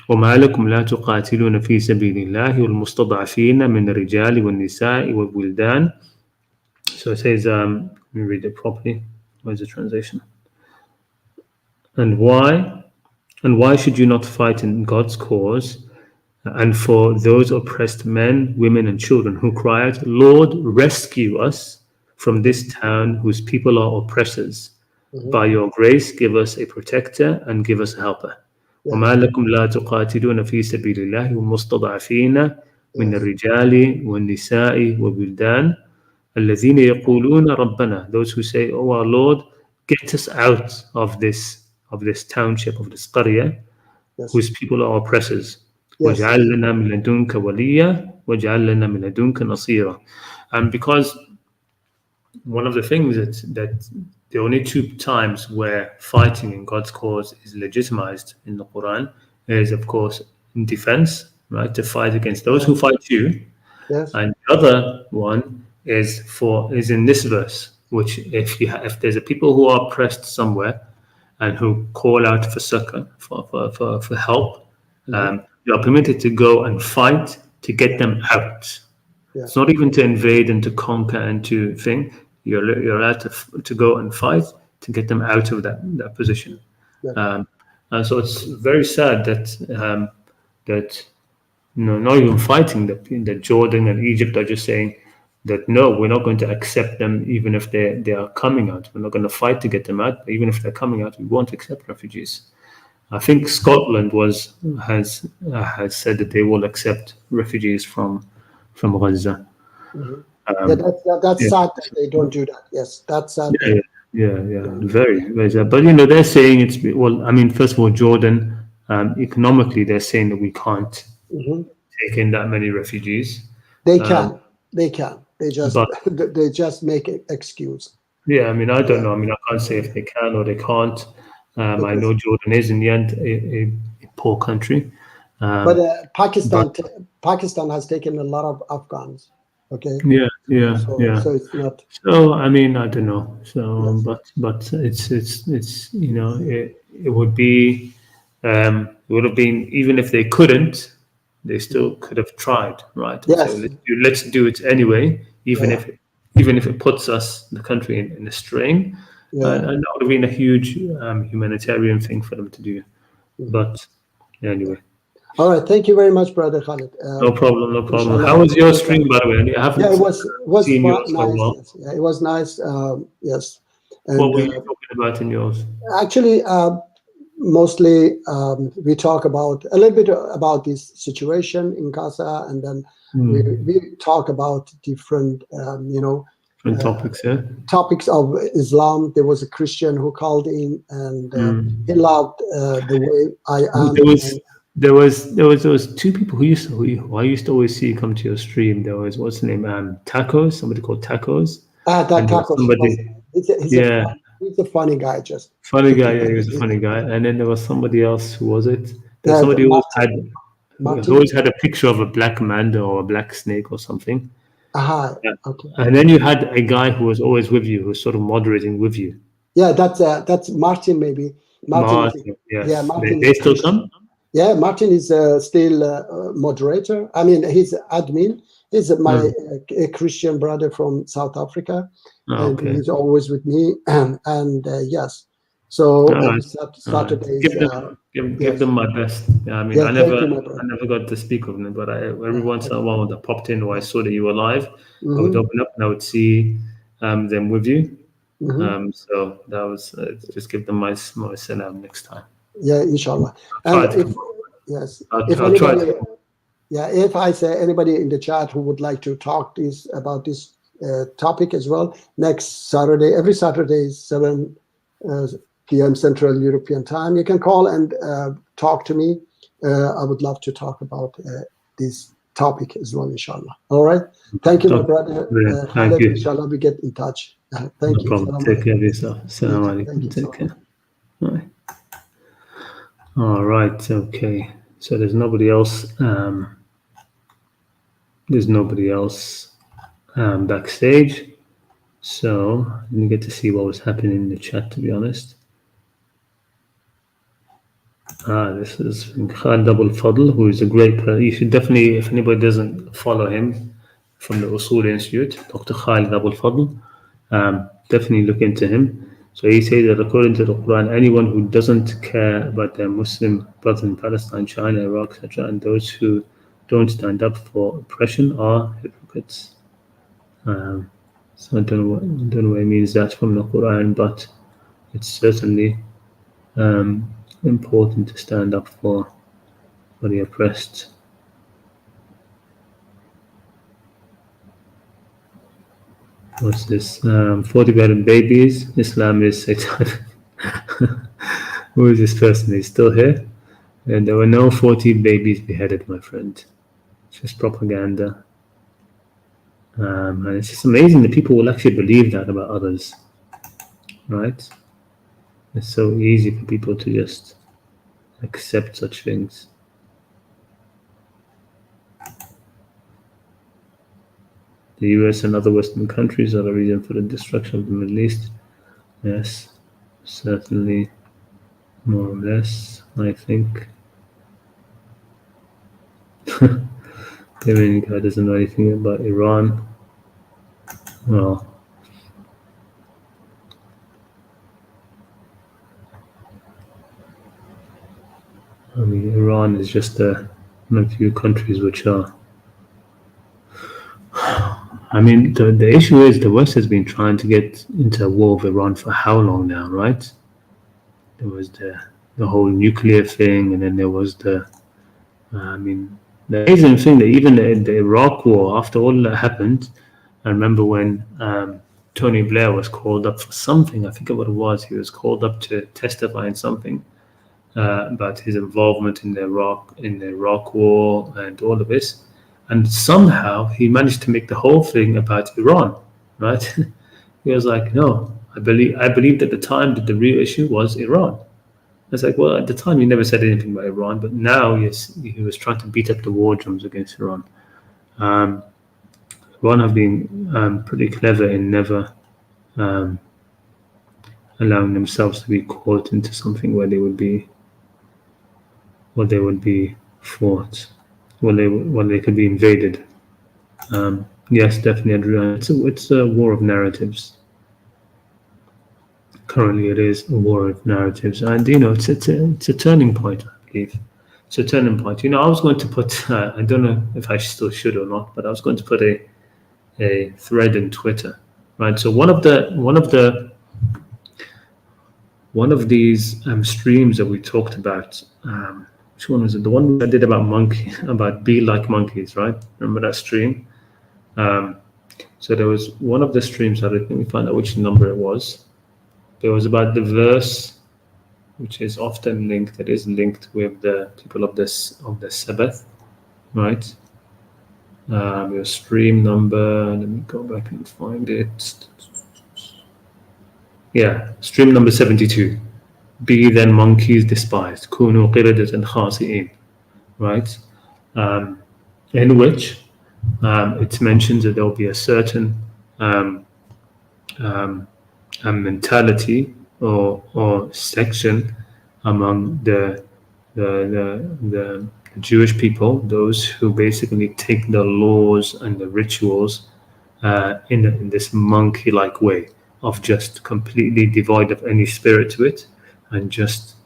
وما لكم لا تقاتلون في سبيل الله والمستضعفين من الرجال والنساء والولدان. So it says, let me read it properly. Where's the translation? And why should you not fight in God's cause? And for those oppressed men, women, and children who cry out, Lord, rescue us from this town whose people are oppressors. By your grace, give us a protector and give us a helper. وما لكم لا تقاتلون في سبيل الله والمستضعفين من الرجال والنساء والولدان الذين يقولون ربنا, those who say, oh our Lord, get us out of this township, of this qaryah, whose people are oppressors. وَاجْعَلْ لَنَا مِنْ لَدُنْكَ وَلِيًّا وَاجْعَلْ لَنَا مِنْ لَدُنْكَ نَصِيرًا. And because one of the things that the only two times where fighting in God's cause is legitimized in the Quran is, of course, in defense, right? To fight against those who fight you. Yes. And the other one is in this verse, which if there's a people who are oppressed somewhere and who call out for succor, for help, you are permitted to go and fight to get them out. Yeah. It's not even to invade and to conquer and to think. You're allowed to go and fight to get them out of that position. Yeah. And so it's very sad that not even fighting, that Jordan and Egypt are just saying that no, we're not going to accept them even if they are coming out. We're not going to fight to get them out. But even if they're coming out, we won't accept refugees. I think Scotland has said that they will accept refugees from Gaza. That's sad that they don't do that. Yes, that's sad. Yeah, very, very sad. But they're saying first of all, Jordan, economically, they're saying that we can't take in that many refugees. They can. They just make an excuse. Yeah, I don't know. I can't say if they can or they can't. I know Jordan is in the end a poor country. But Pakistan has taken a lot of Afghans. Okay. Yeah. So it's not. So I don't know. So but it's it would be it would have been, even if they couldn't, they still could have tried, right? Yes. So let's do it anyway, even if it puts the country in a strain. And that would have been a huge humanitarian thing for them to do. But anyway. All right. Thank you very much, Brother Khalid. No problem. How was your stream, by the way? I haven't it was seen yours nice. for a while. Yes. Yeah, it was nice. Yes. And, what were you talking about in yours? Actually, mostly we talk about a little bit about this situation in Gaza, and then we talk about different, different topics. Yeah. Topics of Islam. There was a Christian who called in, and he loved the way I am. There was two people who I used to always see come to your stream. There was, what's the name? Tacos. Somebody called Tacos. Tacos. He's a funny guy. Funny guy. Yeah, he was a funny guy. And then there was somebody else. Who was it? There's somebody who always had a picture of a black manta or a black snake or something. Okay. And then you had a guy who was always with you, who was sort of moderating with you. Yeah, that's Martin, maybe. Martin. Yes. Yeah, Martin. They still come? Yeah, Martin is still moderator. I mean, he's admin. He's my a Christian brother from South Africa, and Okay. he's always with me. And yes, so All every right. Saturdays. Give Yes, them my best. Yeah, I mean, yeah. I Thank you, never my brother. got to speak with them, but every once in a while when I popped in or I saw that you were live, I would Mm-hmm, open up and I would see them with you. mm-hmm. So that was just give them my salam next time. Yeah, inshallah. I'll And try to if come. yes, if I'll try anybody, to. yeah, if I say anybody in the chat who would like to talk about this topic as well, next Saturday, every Saturday is 7 p.m. Central European Time. You can call and talk to me. I would love to talk about this topic as well, inshallah. All right. Thank you, my Okay, brother. brilliant. Thank Khaled, you. inshallah, we get in touch. No Thank you. problem. Salam Take care alaikum. of yourself. You Assalamu too. Thank alaikum. you. Take Salam care. Bye. All right. Okay. So there's nobody else. There's nobody else backstage. So I didn't get to see what was happening in the chat, to be honest. This is Tadaburat Fadl, who is a great person. You should definitely, if anybody doesn't follow him from the Usul Institute, Dr. Khalid Abul Fadl, definitely look into him. So he says that according to the Quran, anyone who doesn't care about their Muslim brothers in Palestine, China, Iraq, etc., and those who don't stand up for oppression are hypocrites. So I don't know what it means that from the Quran, but it's certainly important to stand up for the oppressed. What's this? 40 beheaded babies. Islam is satanic. Who is this person? He's still here. And there were no 40 babies beheaded, my friend. It's just propaganda. And it's just amazing that people will actually believe that about others, right? It's so easy for people to just accept such things. The US and other Western countries are the reason for the destruction of the Middle East. Yes, certainly, more or less, I think. The Iranian guy doesn't know anything about Iran. Well, I mean, Iran is just one of the few countries which are. I mean, the issue is the West has been trying to get into a war with Iran for how long now, right? There was the whole nuclear thing, and then there was the amazing thing that even the Iraq war, after all that happened, I remember when Tony Blair was called up for something. I forget what it was. He was called up to testify in something about his involvement in the Iraq war and all of this, and somehow he managed to make the whole thing about Iran, right? He was like, "No, I believed at the time that the real issue was Iran." It's like, well, at the time he never said anything about Iran, but now, yes, he was trying to beat up the war drums against Iran. Iran have been pretty clever in never allowing themselves to be caught into something where they would be fought, where they could be invaded. Yes, definitely, Adrian. It's a war of narratives. Currently, it is a war of narratives, and it's a turning point, I believe. It's a turning point. I was going to put I don't know if I still should or not, but I was going to put a thread in Twitter, right? So one of these streams that we talked about. Which one was it? The one I did about be like monkeys, right? Remember that stream? So there was one of the streams. Let me find out which number it was. It was about the verse, which is often linked. That is linked with the people of the Sabbath, right? Your stream number. Let me go back and find it. Yeah, stream number 72. Be then monkeys despised. Kunu qiradatan khasi'in. Right? In which it mentions that there will be a certain mentality or section among the the Jewish people, those who basically take the laws and the rituals in this monkey-like way of just completely devoid of any spirit to it, and just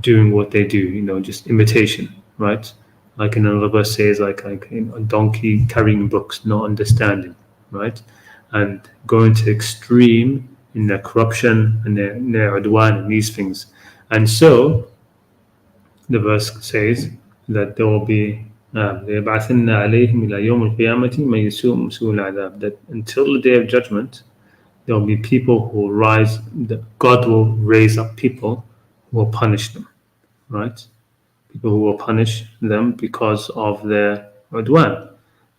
doing what they do, just imitation, right? Like in another verse says, like a donkey carrying books, not understanding, right? And going to extreme in their corruption and their udwan and these things. And so the verse says that there will be ليبعثن عليهم إلى يوم القيامة من يسوء سوء العذاب, that until the day of judgment there will be people who will rise, that God will raise up people who will punish them, right? People who will punish them because of their udwan.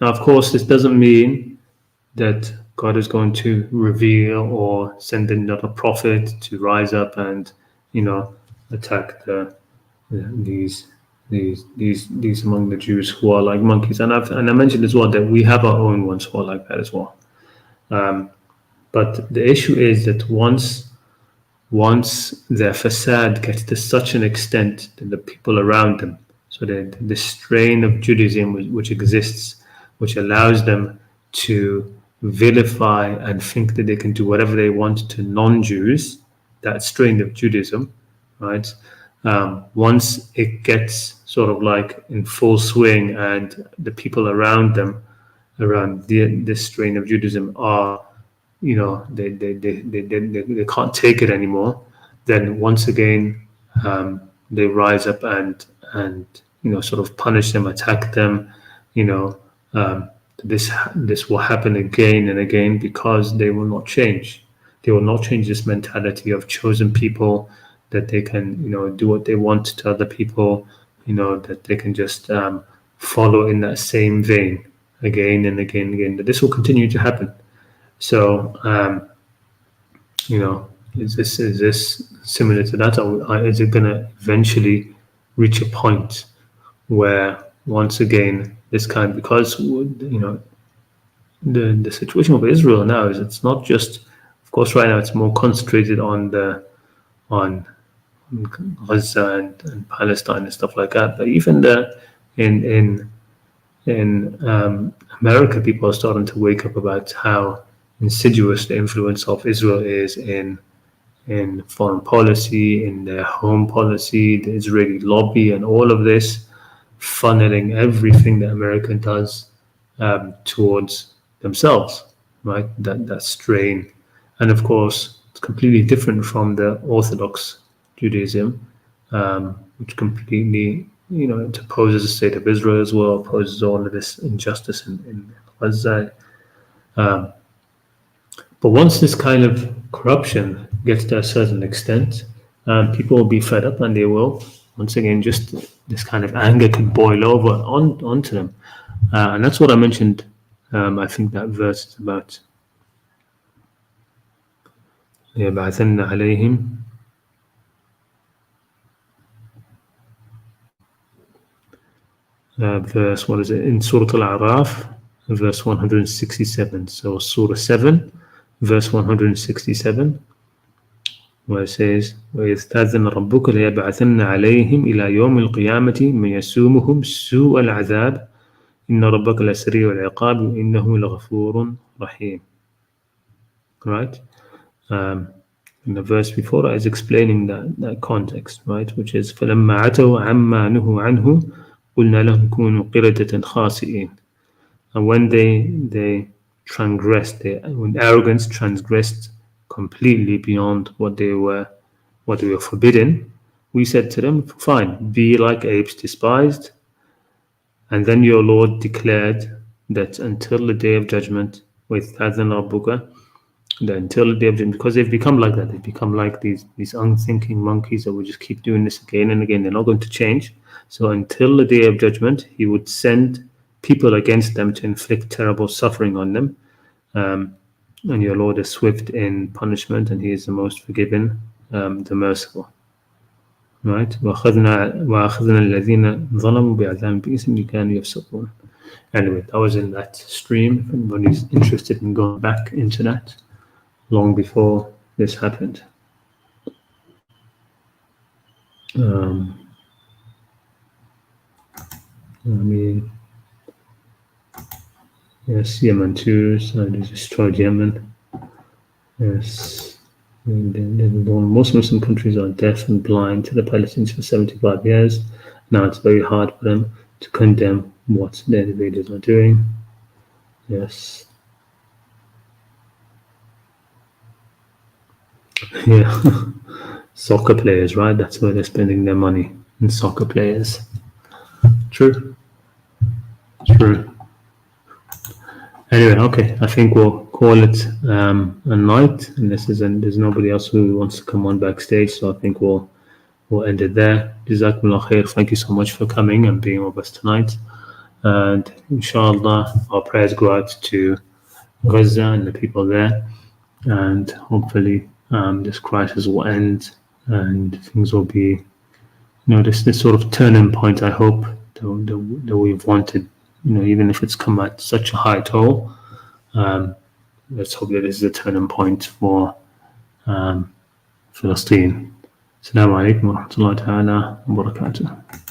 Now, of course, this doesn't mean that God is going to reveal or send another prophet to rise up and, attack these among the Jews who are like monkeys. And I mentioned as well that we have our own ones who are like that as well. But the issue is that once their facade gets to such an extent that the people around them, so that the strain of Judaism which exists, which allows them to vilify and think that they can do whatever they want to non-Jews, that strain of Judaism, right? Once it gets sort of like in full swing, and the people around them, around this strain of Judaism are, they can't take it anymore, then once again they rise up and sort of punish them, attack them. This will happen again and again because they will not change. They will not change this mentality of chosen people, that they can do what they want to other people, that they can just follow in that same vein again and again and again. That this will continue to happen. So, is this similar to that, or is it going to eventually reach a point where once again this kind, because the situation with Israel now is, it's not just, of course, right now it's more concentrated on Gaza and Palestine and stuff like that, but even in America, people are starting to wake up about how insidious the influence of Israel is in foreign policy, in their home policy, the Israeli lobby, and all of this, funneling everything that America does towards themselves, right? That strain. And of course, it's completely different from the Orthodox Judaism, which completely, it opposes the state of Israel as well, opposes all of this injustice in Gaza. But once this kind of corruption gets to a certain extent, people will be fed up, and they will, once again, just this kind of anger could boil over onto them. And that's what I mentioned. I think that verse is about. يَبْعَثَنَّ عَلَيْهِمْ. Verse, what is it? In Surah Al-A'raf, verse 167. So Surah 7, verse 167, where it says, وَإِذْ تَأْذَنَ رَبُّكَ لَيَبْعَثَنَّ عَلَيْهِمْ إِلَى يَوْمِ الْقِيَامَةِ مَنْ يَسُومُهُمْ سُوءَ الْعَذَابِ إِنَّ رَبَّكَ لَسَرِيعُ الْعِقَابِ وَإِنَّهُ لَغَفُورٌ رَحِيمٌ. Right? In the verse before that is explaining that context, right? Which is فَلَمَّا عَتَوْا عَمَّا نُهُوا عَنْهُ قُلْنَا لَهُمْ كُونُوا قِرَدَةً خَاسِئِينَ. And when they transgressed, when arrogance transgressed completely beyond what they were forbidden, we said to them, fine, be like apes despised. And then your Lord declared that until the day of judgment, with Tadhan Rabbuka, that until the day of judgment, because they've become like that, they've become like these unthinking monkeys that will just keep doing this again and again. They're not going to change. So until the day of judgment, he would send people against them to inflict terrible suffering on them. And your Lord is swift in punishment, and he is the most forgiving, the merciful. Right? وَأَخَذْنَا الَّذِينَ ظَلَمُوا بِعَذَابٍ بِئْسٍ بِمَا كَانُوا يَفْسُقُونَ. Anyway, that was in that stream. If anybody's interested in going back into that, long before this happened. I mean, yes, Yemen too. So they destroyed Yemen. Yes. Most Muslim countries are deaf and blind to the Palestinians for 75 years. Now it's very hard for them to condemn what their leaders are doing. Yes. Yeah. Soccer players, right? That's where they're spending their money, in soccer players. True. True. Anyway, okay. I think we'll call it a night. And there's nobody else who wants to come on backstage, so I think we'll end it there. Jazakumullah khair. Thank you so much for coming and being with us tonight. And inshallah, our prayers go out to Gaza and the people there. And hopefully, this crisis will end and things will be, this sort of turning point, I hope, that we've wanted, even if it's come at such a high toll. Let's hope that this is a turning point for Palestine. Assalamu alaikum wa rahmatullahi ta'ala wa barakatuh.